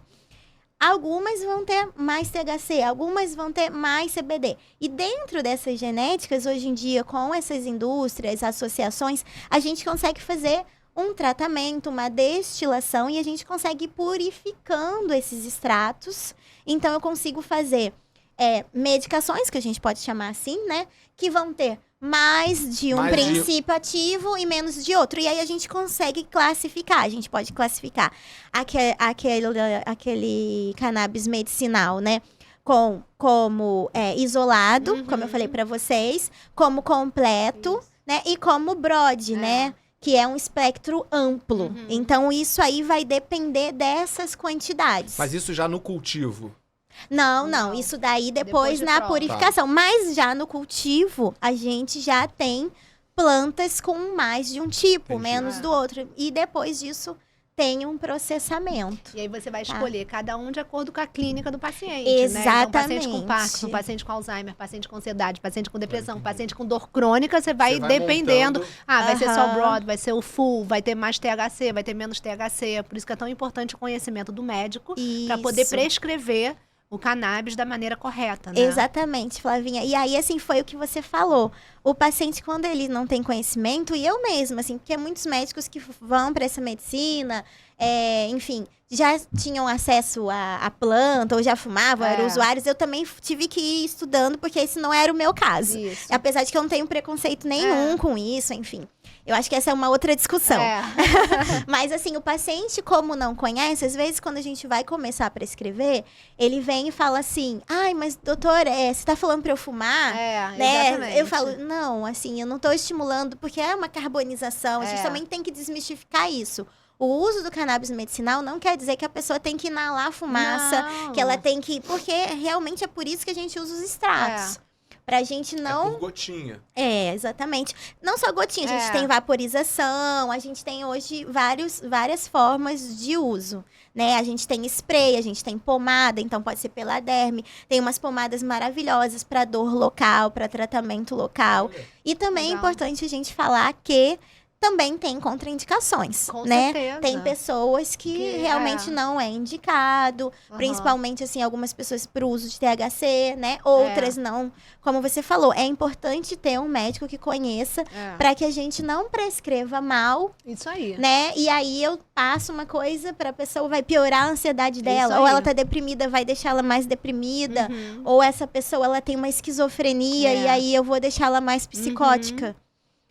Algumas vão ter mais THC, algumas vão ter mais CBD. E dentro dessas genéticas, hoje em dia, com essas indústrias, associações, a gente consegue fazer um tratamento, uma destilação, e a gente consegue ir purificando esses extratos. Então, eu consigo fazer medicações, que a gente pode chamar assim, né? Que vão ter mais de um Mais de- princípio ativo e menos de outro. E aí a gente consegue classificar. A gente pode classificar aquele cannabis medicinal, né? Como isolado, como eu falei para vocês, como completo, né? E como broad, né? Que é um espectro amplo. Então, isso aí vai depender dessas quantidades. Mas isso já no cultivo. Não, Não. isso daí Depois depois de na pronto. purificação. Mas já no cultivo, a gente já tem plantas com mais de um tipo, Entendi. menos do outro. E depois disso, tem um processamento. E aí você vai Tá. escolher cada um de acordo com a clínica do paciente, né? Então, paciente com Exatamente. Parkinson, paciente com Alzheimer, paciente com ansiedade, paciente com depressão, paciente com dor crônica, você vai, Você vai dependendo. montando. Vai ser só Aham. broad, vai ser o full, vai ter mais THC, vai ter menos THC. Por isso que é tão importante o conhecimento do médico para poder Isso. prescrever o cannabis da maneira correta, né? Exatamente, Flavinha. E aí, assim, foi o que você falou. O paciente, quando ele não tem conhecimento, e eu mesma, assim, porque muitos médicos que vão para essa medicina, enfim, já tinham acesso à planta, ou já fumavam, eram usuários, eu também tive que ir estudando, porque esse não era o meu caso. Isso. Apesar de que eu não tenho preconceito nenhum com isso, enfim. Eu acho que essa é uma outra discussão. Mas, assim, o paciente, como não conhece, às vezes, quando a gente vai começar a prescrever, ele vem e fala assim, ai, mas doutor, você tá falando pra eu fumar? Né? Exatamente. Eu falo, não, assim, eu não tô estimulando, porque é uma carbonização, a gente também tem que desmistificar isso. O uso do cannabis medicinal não quer dizer que a pessoa tem que inalar fumaça, Não. que ela tem que... Porque realmente é por isso que a gente usa os extratos. Pra gente É não... por gotinha. Exatamente. Não só gotinha, a gente tem vaporização, a gente tem hoje várias formas de uso, né? A gente tem spray, a gente tem pomada, então pode ser pela derme. Tem umas pomadas maravilhosas para dor local, para tratamento local. E também é Legal. importante a gente falar que também tem contraindicações, Com né? certeza. Tem pessoas que realmente não é indicado, Aham. principalmente, assim, algumas pessoas para o uso de THC, né? Outras não. Como você falou, é importante ter um médico que conheça para que a gente não prescreva mal, Isso aí. né? E aí eu passo uma coisa para a pessoa, vai piorar a ansiedade dela. Isso Ou aí. ela tá deprimida, vai deixar ela mais deprimida. Uhum. Ou essa pessoa, ela tem uma esquizofrenia e aí eu vou deixar ela mais psicótica.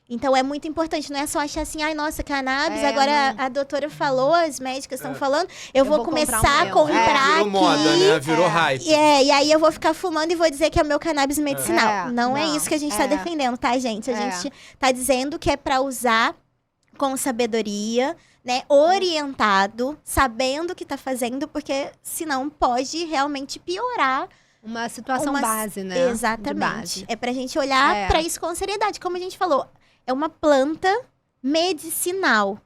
Então, é muito importante, não é só achar assim, ai, nossa, cannabis, agora a doutora falou, as médicas estão falando, eu vou comprar começar o a meu. comprar Virou aqui. moda, né? Virou hype. E aí eu vou ficar fumando e vou dizer que é o meu cannabis medicinal. Não é não. isso que a gente tá defendendo, tá, gente? A gente tá dizendo que é pra usar com sabedoria, né? Orientado, sabendo o que tá fazendo, porque senão pode realmente piorar. Uma situação base, né? De Exatamente. base. É pra gente olhar pra isso com seriedade. Como a gente falou, é uma planta medicinal,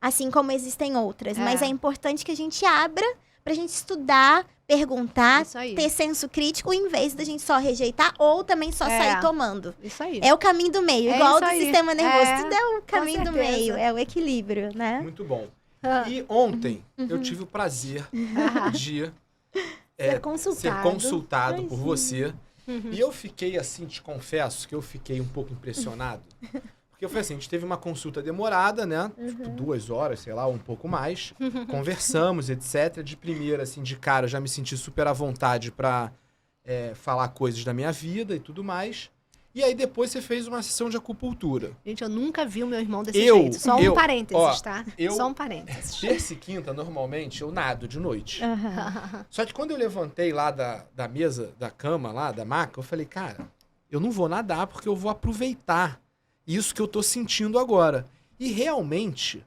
assim como existem outras. Mas é importante que a gente abra pra gente estudar, perguntar, Isso aí. ter senso crítico, em vez da gente só rejeitar ou também só sair tomando. Isso aí. É o caminho do meio, É igual isso do aí. sistema nervoso. É, Tudo é o caminho do certeza. meio, é o equilíbrio, né? Muito bom. Ah. E ontem eu tive o prazer de Ser consultado. ser consultado por Ai, você. E eu fiquei assim, te confesso que eu fiquei um pouco impressionado. Porque foi assim, a gente teve uma consulta demorada, né? Tipo, 2 horas, sei lá, um pouco mais. Conversamos, etc. De primeira, assim, de cara, eu já me senti super à vontade pra falar coisas da minha vida e tudo mais. E aí depois você fez uma sessão de acupuntura. Gente, eu nunca vi o meu irmão desse jeito. Só um parênteses, tá? Só um parênteses. Terça e quinta, normalmente, eu nado de noite. Só que quando eu levantei lá da mesa, da cama lá, da maca, eu falei, cara, eu não vou nadar porque eu vou aproveitar isso que eu tô sentindo agora. E realmente,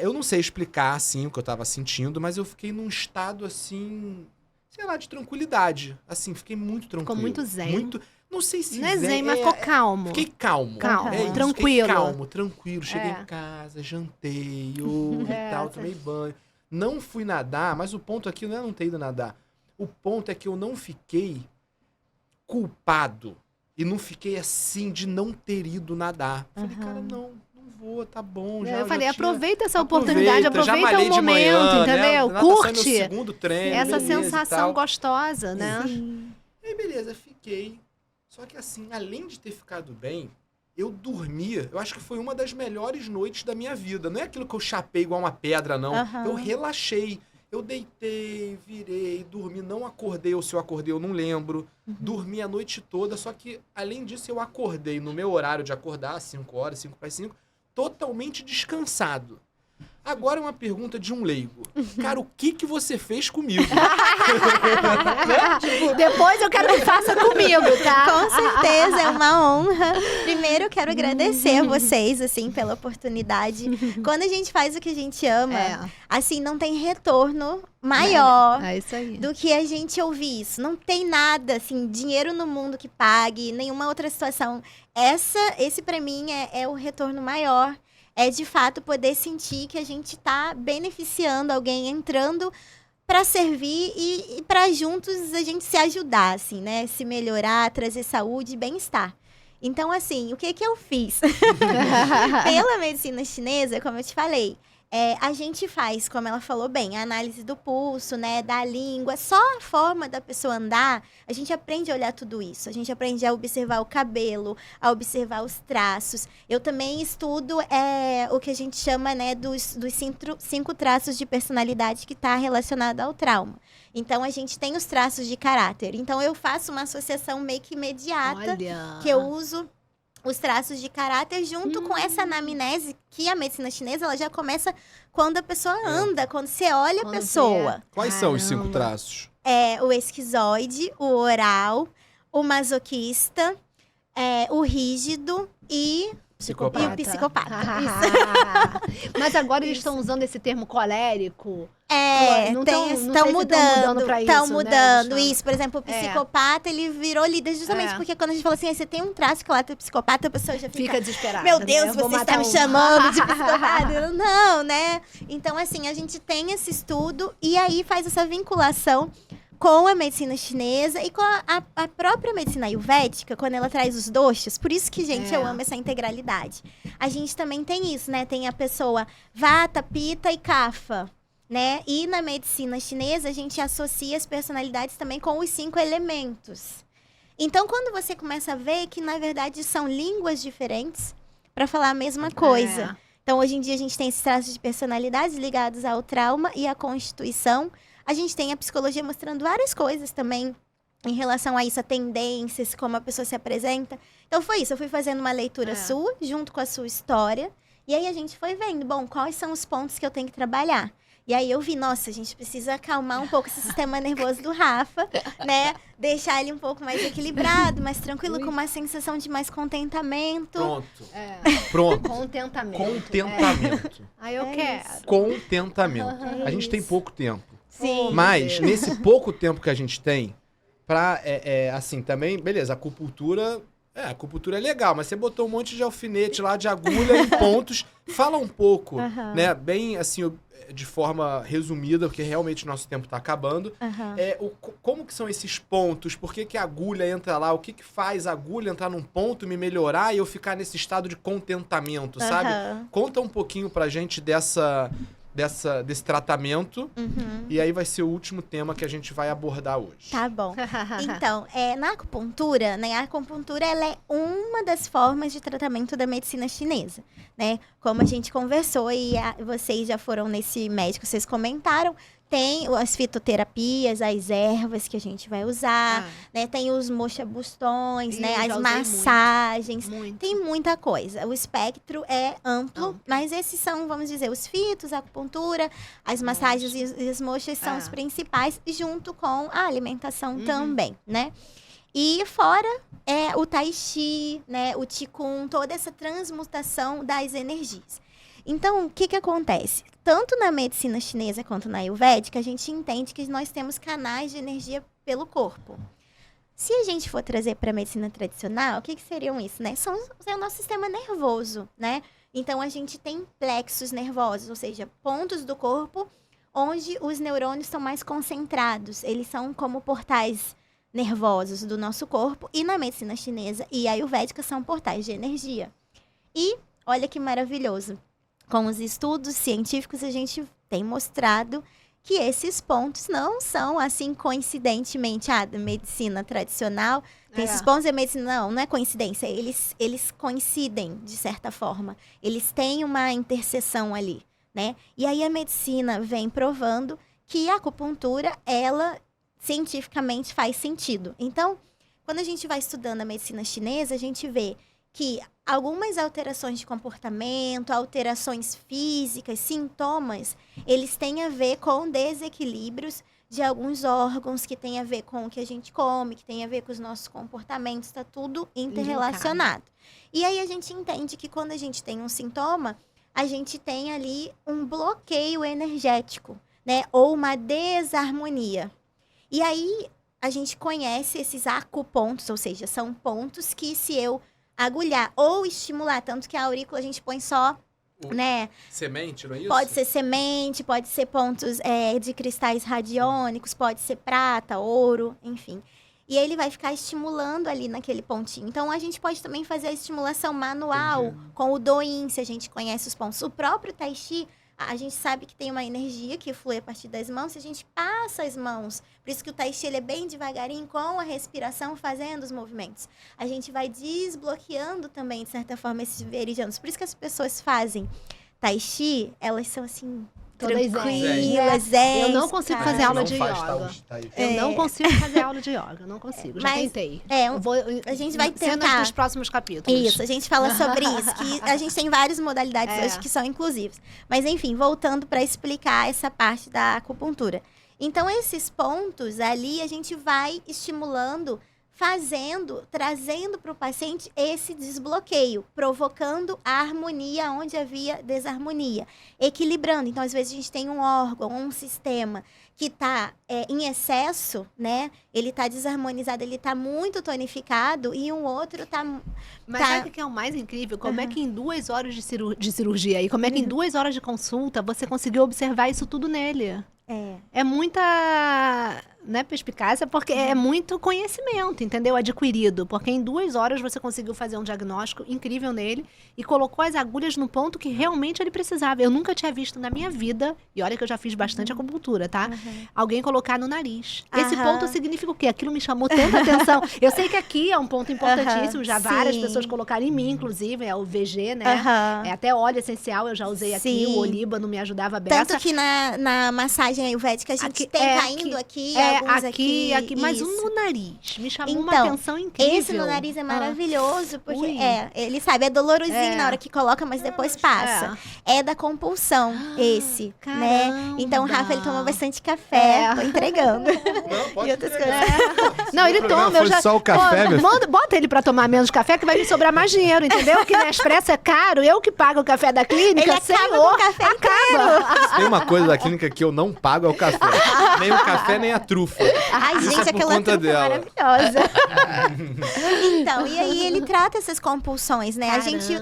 eu não sei explicar, assim, o que eu tava sentindo, mas eu fiquei num estado, assim, sei lá, de tranquilidade. Assim, fiquei muito tranquilo. Ficou muito zen. Não sei se não é zen, mas ficou calmo. Fiquei calmo. Calmo, Isso, tranquilo. Fiquei tranquilo. Cheguei em casa, jantei, e tal, tomei banho. Não fui nadar, mas o ponto aqui não é não ter ido nadar. O ponto é que eu não fiquei culpado. E não fiquei assim de não ter ido nadar. Falei, cara, não vou, tá bom. Eu falei, aproveita essa oportunidade, aproveita o momento, manhã, entendeu? Né? Curte Meu segundo treino, essa beleza, sensação gostosa, né? Sim. E aí, beleza, fiquei. Só que assim, além de ter ficado bem, eu dormia. Eu acho que foi uma das melhores noites da minha vida. Não é aquilo que eu chapei igual uma pedra, não. Eu relaxei. Eu deitei, virei, dormi, não acordei, ou se eu acordei eu não lembro. Dormi a noite toda, só que, além disso, eu acordei no meu horário de acordar, 5 horas, 5 para 5, totalmente descansado. Agora é uma pergunta de um leigo. Cara, o que você fez comigo? Depois eu quero que faça comigo, tá? Com certeza, é uma honra. Primeiro, eu quero agradecer a vocês, assim, pela oportunidade. Quando a gente faz o que a gente ama, assim, não tem retorno maior isso aí. do que a gente ouvir isso. Não tem nada, assim, dinheiro no mundo que pague, nenhuma outra situação. Esse pra mim, é o retorno maior. É, de fato, poder sentir que a gente tá beneficiando alguém, entrando para servir e para juntos a gente se ajudar, assim, né? Se melhorar, trazer saúde e bem-estar. Então, assim, o que eu fiz? Pela medicina chinesa, como eu te falei, a gente faz, como ela falou bem, a análise do pulso, né, da língua, só a forma da pessoa andar, a gente aprende a olhar tudo isso. A gente aprende a observar o cabelo, a observar os traços. Eu também estudo o que a gente chama, né, dos 5 traços de personalidade que está relacionado ao trauma. Então, a gente tem os traços de caráter. Então, eu faço uma associação meio que imediata, que eu uso os traços de caráter junto com essa anamnese que a medicina chinesa ela já começa quando a pessoa anda, quando você olha a pessoa. Quais são os 5 traços? O esquizoide, o oral, o masoquista, o rígido e o psicopata. Mas agora eles estão usando esse termo colérico. Estão mudando pra isso. Estão mudando, né? Isso, por exemplo, o psicopata, ele virou líder justamente porque quando a gente fala assim, você tem um traço que lá tem psicopata, a pessoa já fica desesperada. Meu Deus, você está me chamando de psicopata. Não, né? Então, assim, a gente tem esse estudo e aí faz essa vinculação com a medicina chinesa e com a própria medicina ayurvédica, quando ela traz os doshas. Por isso que, gente, eu amo essa integralidade. A gente também tem isso, né? Tem a pessoa vata, pita e kapha, né? E na medicina chinesa, a gente associa as personalidades também com os 5 elementos. Então, quando você começa a ver que, na verdade, são línguas diferentes para falar a mesma coisa. Então, hoje em dia, a gente tem esses traços de personalidades ligados ao trauma e à constituição. A gente tem a psicologia mostrando várias coisas também em relação a isso, a tendências, como a pessoa se apresenta. Então, foi isso. Eu fui fazendo uma leitura sua, junto com a sua história. E aí, a gente foi vendo, bom, quais são os pontos que eu tenho que trabalhar. E aí, eu vi, nossa, a gente precisa acalmar um pouco esse sistema nervoso do Rafa, né? Deixar ele um pouco mais equilibrado, mais tranquilo, com uma sensação de mais contentamento. Pronto. Contentamento. Aí eu quero. Contentamento. A gente tem pouco tempo. Sim. Mas, nesse pouco tempo que a gente tem, assim, também, beleza, a acupuntura é legal, mas você botou um monte de alfinete lá, de agulha em pontos. Fala um pouco, né, bem, assim, de forma resumida, porque realmente o nosso tempo tá acabando. Como que são esses pontos? Por que a agulha entra lá? O que faz a agulha entrar num ponto, me melhorar e eu ficar nesse estado de contentamento, sabe? Conta um pouquinho pra gente desse tratamento, e aí vai ser o último tema que a gente vai abordar hoje. Tá bom. Então, na acupuntura, né, a acupuntura ela é uma das formas de tratamento da medicina chinesa, né? Como a gente conversou e vocês já foram nesse médico, vocês comentaram, tem as fitoterapias, as ervas que a gente vai usar, né? Tem os moxa-bustões, né? As massagens. Muito. Tem muita coisa. O espectro é amplo, mas esses são, vamos dizer, os fitos, a acupuntura, as massagens e as moxas são os principais, junto com a alimentação também, né? E fora o tai chi, né? O qigong, toda essa transmutação das energias. Então, o que acontece? Tanto na medicina chinesa quanto na ayurvédica, a gente entende que nós temos canais de energia pelo corpo. Se a gente for trazer para a medicina tradicional, o que seriam isso, né? É o nosso sistema nervoso, né? Então, a gente tem plexos nervosos, ou seja, pontos do corpo onde os neurônios estão mais concentrados. Eles são como portais nervosos do nosso corpo. E na medicina chinesa e ayurvédica são portais de energia. E, olha que maravilhoso. Com os estudos científicos, a gente tem mostrado que esses pontos não são, assim, coincidentemente, da medicina tradicional. Tem esses pontos da medicina, não é coincidência. Eles coincidem, de certa forma. Eles têm uma interseção ali, né? E aí a medicina vem provando que a acupuntura, ela, cientificamente, faz sentido. Então, quando a gente vai estudando a medicina chinesa, a gente vê que algumas alterações de comportamento, alterações físicas, sintomas, eles têm a ver com desequilíbrios de alguns órgãos, que tem a ver com o que a gente come, que tem a ver com os nossos comportamentos, está tudo interrelacionado. E aí a gente entende que quando a gente tem um sintoma, a gente tem ali um bloqueio energético, né? Ou uma desarmonia. E aí a gente conhece esses acupontos, ou seja, são pontos que se eu agulhar ou estimular, tanto que a aurícula a gente põe só, né? Semente, não é isso? Pode ser semente, pode ser pontos de cristais radiônicos, pode ser prata, ouro, enfim. E ele vai ficar estimulando ali naquele pontinho. Então, a gente pode também fazer a estimulação manual com o Douyin, se a gente conhece os pontos. O próprio Tai Chi, a gente sabe que tem uma energia que flui a partir das mãos, se a gente passa as mãos. Por isso que o Tai Chi ele é bem devagarinho, com a respiração, fazendo os movimentos. A gente vai desbloqueando também, de certa forma, esses meridianos. Por isso que as pessoas fazem Tai Chi, elas são assim, tranquilas, eu não consigo fazer aula de yoga. Eu não consigo fazer aula de yoga, não consigo. Já tentei. A gente vai tentar. Cenas dos próximos capítulos. Isso, a gente fala sobre isso, que a gente tem várias modalidades hoje que são inclusivas. Mas enfim, voltando para explicar essa parte da acupuntura. Então, esses pontos ali, a gente vai estimulando, trazendo para o paciente esse desbloqueio, provocando a harmonia onde havia desarmonia, equilibrando. Então, às vezes, a gente tem um órgão, um sistema que está em excesso, né? Ele está desarmonizado, ele está muito tonificado e um outro está... Mas sabe o que é o mais incrível? Como é que em 2 horas de cirurgia e como é que em 2 horas de consulta você conseguiu observar isso tudo nele? É muita, né, perspicácia, porque é muito conhecimento, entendeu? Adquirido. Porque em 2 horas você conseguiu fazer um diagnóstico incrível nele e colocou as agulhas no ponto que realmente ele precisava. Eu nunca tinha visto na minha vida, e olha que eu já fiz bastante acupuntura, tá? Alguém colocar no nariz. Esse ponto significa o quê? Aquilo me chamou tanta atenção. Eu sei que aqui é um ponto importantíssimo, já várias pessoas colocaram em mim, inclusive, é o VG, né? É até óleo essencial, eu já usei aqui, o olíbano me ajudava a beça. Tanto que na massagem ayurvédica a gente tem caindo aqui, alguns aqui. Mas um no nariz me chamou uma atenção incrível. Esse no nariz é maravilhoso, porque ele sabe, é dolorosinho na hora que coloca, mas depois passa. É da compulsão, esse, caramba. Né? Então o Rafa, ele toma bastante café, tô entregando. Não, pode E outras coisas. Não, ele toma, eu já... só o café, bota ele pra tomar menos café, que vai me sobrar mais dinheiro, entendeu? Porque Nespresso é caro, eu que pago o café da clínica, ele acaba com o café inteiro. Tem uma coisa da clínica que eu não pago, é o café. Nem o café, nem a trufa. Ai, Isso gente, é por aquela conta trufa dela. maravilhosa. Então, e aí ele trata essas compulsões, né? Caramba. A gente,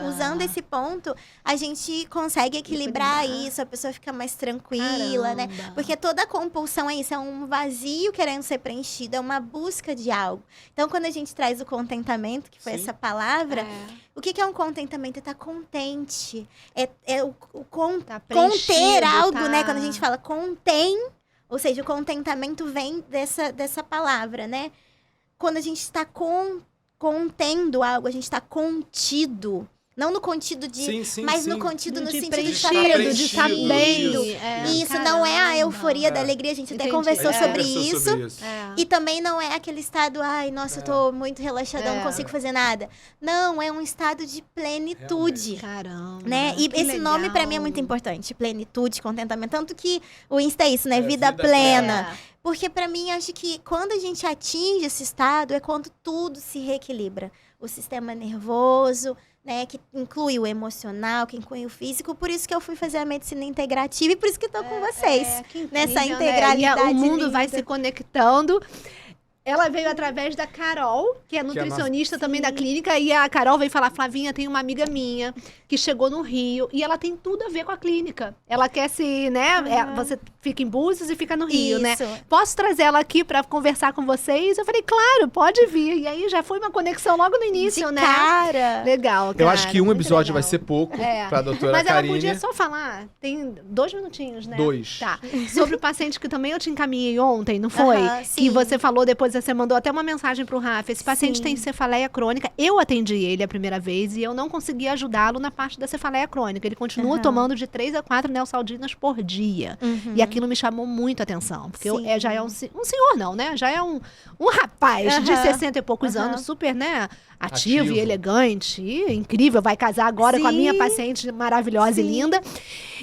usando esse ponto, a gente consegue equilibrar isso, a pessoa fica mais tranquila, né? Porque toda compulsão é isso, é um vazio querendo ser preenchido, é uma busca de algo. Então, quando a gente traz o contentamento, que foi essa palavra, o que é um contentamento? É estar contente, conter algo, né? Quando a gente fala contém, ou seja, o contentamento vem dessa palavra, né? Quando a gente está contendo algo, a gente está contido. Não no contido de... mas no contido no sentido de estar preenchido, de estar bem. Isso, não é, euforia, da alegria. A gente até Entendi. conversou A gente sobre conversou isso. sobre isso. E também não é aquele estado, ai, nossa, eu tô muito relaxadão, não consigo fazer nada. Não, é um estado de plenitude. Caramba. Né? E que esse nome pra mim é legal. muito importante, plenitude, contentamento, tanto que o Insta é isso, né? Vida vida plena. É. Porque pra mim acho que quando a gente atinge esse estado é quando tudo se reequilibra. O sistema nervoso, né, que inclui o emocional, que inclui o físico, por isso que eu fui fazer a medicina integrativa e por isso que eu tô com vocês. Que incrível, nessa né? integralidade E o mundo vai linda. se conectando. Ela veio através da Carol, que é nutricionista também da clínica, e a Carol veio falar, Flavinha, tem uma amiga minha que chegou no Rio, e ela tem tudo a ver com a clínica. Ela quer se, né, você fica em Búzios e fica no Rio, né? Isso. Posso trazer ela aqui pra conversar com vocês? Eu falei, claro, pode vir. E aí já foi uma conexão logo no início, De né? cara. Legal, cara. Eu acho que um muito episódio legal. vai ser pouco É. pra doutora Mas ela Karine. podia só falar, tem 2 minutinhos, né? 2. Tá. Sobre o paciente que também eu te encaminhei ontem, não foi? Aham, Que sim. você falou depois, você mandou até uma mensagem pro Rafa. Esse paciente Sim. tem cefaleia crônica. Eu atendi ele a primeira vez e eu não consegui ajudá-lo na parte da cefaleia crônica. Ele continua Aham. tomando de 3 a 4 neossaldinas por dia. E aquilo me chamou muito a atenção. Porque Sim. já é um senhor, não, né? Já é um rapaz de Aham. 60 e poucos Aham. anos, super, né? Ativo Ativo. e elegante. E incrível. Vai casar agora com a minha Sim. paciente maravilhosa e Sim. linda.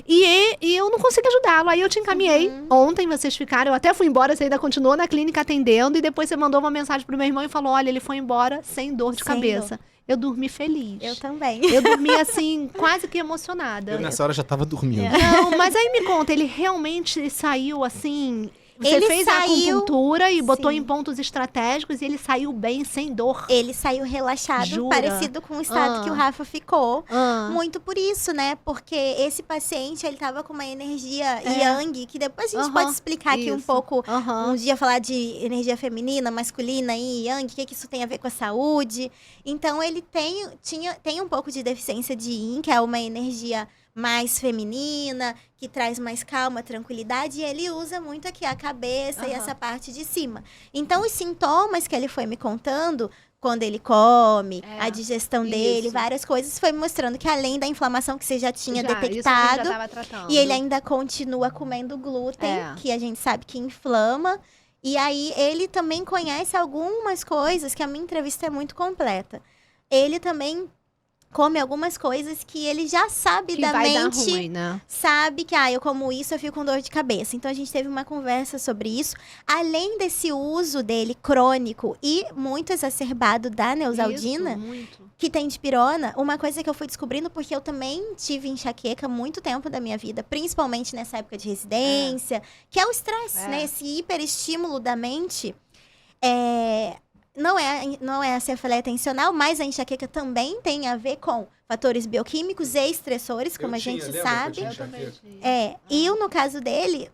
E eu não consegui ajudá-lo. Aí eu te encaminhei. Ontem vocês ficaram, eu até fui embora, você ainda continuou na clínica atendendo. E depois você mandou uma mensagem pro meu irmão e falou: olha, ele foi embora sem dor de Sem cabeça. Eu dormi feliz. Eu também. Eu dormi assim, quase que emocionada. Eu nessa hora já tava dormindo. Não, mas aí me conta, ele realmente saiu assim. Você Ele fez a saiu- acupuntura e botou Sim. em pontos estratégicos e ele saiu bem, sem dor. Ele saiu relaxado, Jura? parecido com o estado que o Rafa ficou. Ah. Muito por isso, né? Porque esse paciente, ele tava com uma energia É. yang, que depois a gente Aham, pode explicar aqui um isso. pouco, Aham. um dia falar de energia feminina, masculina e yang, o que isso tem a ver com a saúde. Então, ele tem um pouco de deficiência de yin, que é uma energia mais feminina, que traz mais calma, tranquilidade, e ele usa muito aqui a cabeça e Aham. essa parte de cima. Então, os sintomas que ele foi me contando, quando ele come, É, a digestão dele, isso. várias coisas, foi me mostrando que além da inflamação que você já tinha Já, isso a gente detectado, já tava tratando. e ele ainda continua comendo glúten, É. que a gente sabe que inflama. E aí, ele também conhece algumas coisas, que a minha entrevista é muito completa. Ele também come algumas coisas que ele já sabe que da vai dar mente, ruim, né? sabe que, eu como isso, eu fico com dor de cabeça. Então, a gente teve uma conversa sobre isso. Além desse uso dele crônico e muito exacerbado da neosaldina, Isso, muito. que tem dipirona, uma coisa que eu fui descobrindo, porque eu também tive enxaqueca muito tempo da minha vida, principalmente nessa época de residência, que é o estresse, É. né? Esse hiperestímulo da mente. Não é a cefaleia tensional, mas a enxaqueca também tem a ver com fatores bioquímicos e estressores, como a gente sabe. Eu também tive. E no caso dele,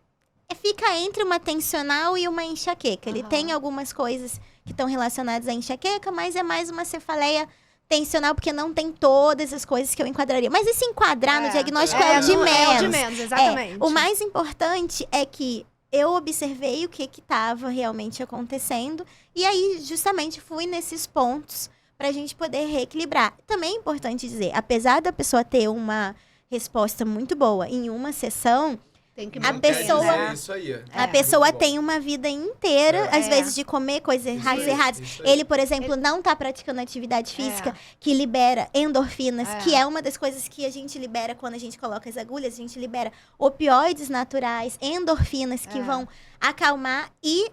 fica entre uma tensional e uma enxaqueca. Ele Aham. tem algumas coisas que estão relacionadas à enxaqueca, mas é mais uma cefaleia tensional, porque não tem todas as coisas que eu enquadraria. Mas esse enquadrar no diagnóstico é o de não, menos. É o de menos, exatamente. O mais importante é que eu observei o que estava realmente acontecendo e aí justamente fui nesses pontos para a gente poder reequilibrar. Também é importante dizer, apesar da pessoa ter uma resposta muito boa em uma sessão, Tem que a manter, pessoa- né? Isso aí. a pessoa tem uma vida inteira, às É. vezes de comer coisas erradas. Isso aí. Ele, por exemplo, não tá praticando atividade física, que libera endorfinas, que é uma das coisas que a gente libera quando a gente coloca as agulhas. A gente libera opioides naturais, endorfinas, que vão acalmar e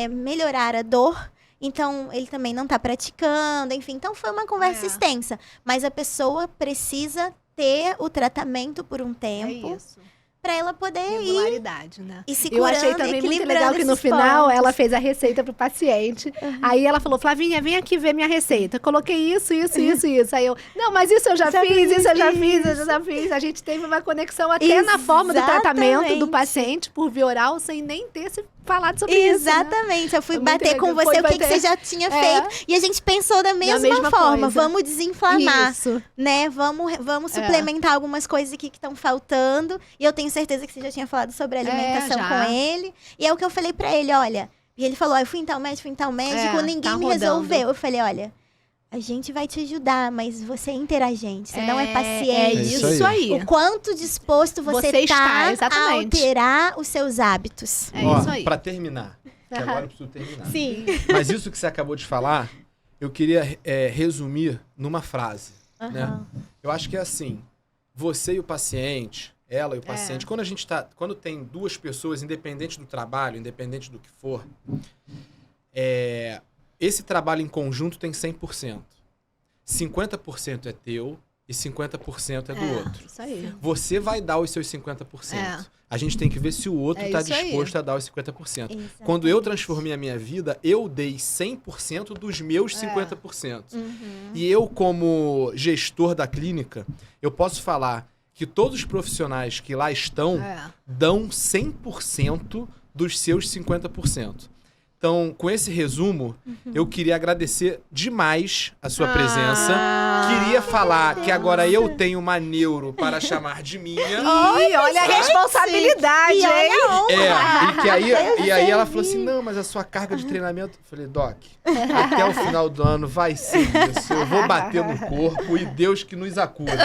melhorar a dor. Então, ele também não tá praticando, enfim. Então, foi uma conversa extensa. Mas a pessoa precisa ter o tratamento por um É tempo, isso. pra ela poder ir Regularidade, né? e se Eu curando, achei também muito equilibrando legal que no esses final pontos. ela fez a receita pro paciente. Aí ela falou, Flavinha, vem aqui ver minha receita. Coloquei isso. Aí eu, não, mas isso eu já fiz, isso eu já fiz, isso eu já fiz. A gente teve uma conexão até na forma do tratamento do Exatamente. paciente por via oral, sem nem ter se falado sobre isso, né? Exatamente, eu fui Foi muito bater com legal. você Foi o que bater. você já tinha É. feito. E a gente pensou da mesma mesma forma, coisa. vamos desinflamar, Isso. né? Vamos suplementar algumas coisas aqui que estão faltando. E eu tenho certeza que você já tinha falado sobre alimentação já. com ele. E é o que eu falei pra ele, olha. E ele falou, eu fui em tal médico, É, ninguém tá me rodando. resolveu. Eu falei, olha, a gente vai te ajudar, mas você é interagente, você não é É paciente. isso aí. O quanto disposto você Você está, a exatamente. alterar os seus hábitos. É Ó, isso aí. pra terminar, que agora eu preciso terminar. Sim. Mas isso que você acabou de falar, eu queria resumir numa frase, né? Aham. Eu acho que é assim, você e o paciente, ela e o paciente, quando tem duas pessoas, independente do trabalho, independente do que for, esse trabalho em conjunto tem 100%. 50% é teu e 50% é do outro. Isso aí. Você vai dar os seus 50%. É. A gente tem que ver se o outro É está isso aí. disposto a dar os 50%. Exatamente. Quando eu transformei a minha vida, eu dei 100% dos meus 50%. E eu, como gestor da clínica, eu posso falar que todos os profissionais que lá estão dão 100% dos seus 50%. Então, com esse resumo, eu queria agradecer demais a sua presença. Queria falar que agora eu tenho uma neuro para chamar de minha. Ih, olha a responsabilidade, E olha hein? a honra. E aí ela falou assim, não, mas a sua carga de treinamento... Eu falei, Doc, até o final do ano vai ser isso. Eu vou bater no corpo e Deus que nos acuda.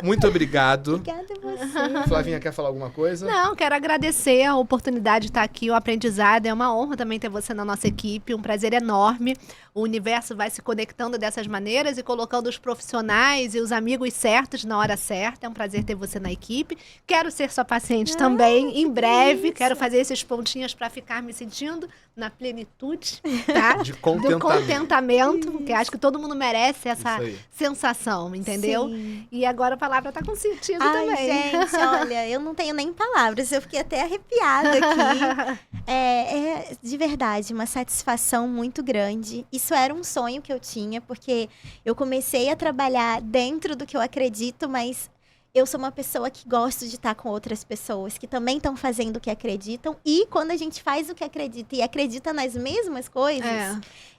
Muito obrigado. Obrigada a você. Flavinha, quer falar alguma coisa? Não, quero agradecer a oportunidade de estar aqui, o aprendizado. É uma honra também ter você na nossa equipe, um prazer enorme. O universo vai se conectando dessas maneiras e colocando os profissionais e os amigos certos na hora certa. É um prazer ter você na equipe. Quero ser sua paciente também, em breve. Quero fazer esses pontinhos para ficar me sentindo na plenitude, tá? De Do contentamento. contentamento, porque acho que todo mundo merece essa Isso aí. sensação, entendeu? Sim. E agora a palavra tá com sentido Ai, também. gente, olha, eu não tenho nem palavras, eu fiquei até arrepiada aqui. É de verdade uma satisfação muito grande. Isso era um sonho que eu tinha, porque eu comecei a trabalhar dentro do que eu acredito, mas eu sou uma pessoa que gosto de estar com outras pessoas que também estão fazendo o que acreditam. E quando a gente faz o que acredita e acredita nas mesmas coisas,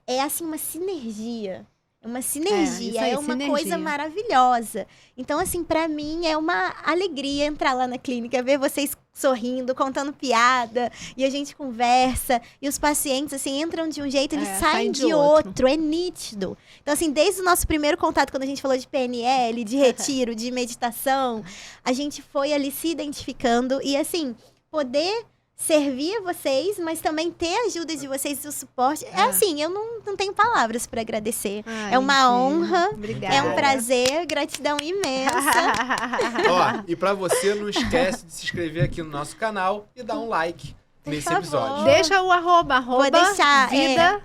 é assim uma sinergia. É uma sinergia, isso aí, é uma sinergia. coisa maravilhosa. Então, assim, pra mim é uma alegria entrar lá na clínica, ver vocês sorrindo, contando piada, e a gente conversa, e os pacientes, assim, entram de um jeito, eles saem de outro, é nítido. Então, assim, desde o nosso primeiro contato, quando a gente falou de PNL, de retiro, de meditação, a gente foi ali se identificando, e assim, poder servir a vocês, mas também ter a ajuda de vocês e o suporte. É assim, eu não tenho palavras para agradecer. Ai, é uma honra, Obrigada. é um prazer, gratidão imensa. Ó, e pra você, não esquece de se inscrever aqui no nosso canal e dar um like nesse favor. episódio. Deixa o arroba Vou deixar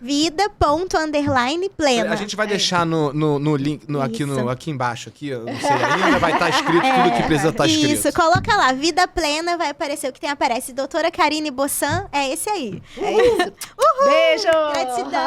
vida.plena. A gente vai deixar no link, Isso. aqui embaixo, aqui, eu não sei ainda, vai estar escrito tudo que precisa estar escrito. Isso, coloca lá, Vida Plena, vai aparecer o que tem, aparece. Doutora Karine Bossan, é esse aí. É isso. Beijo! Gratidão.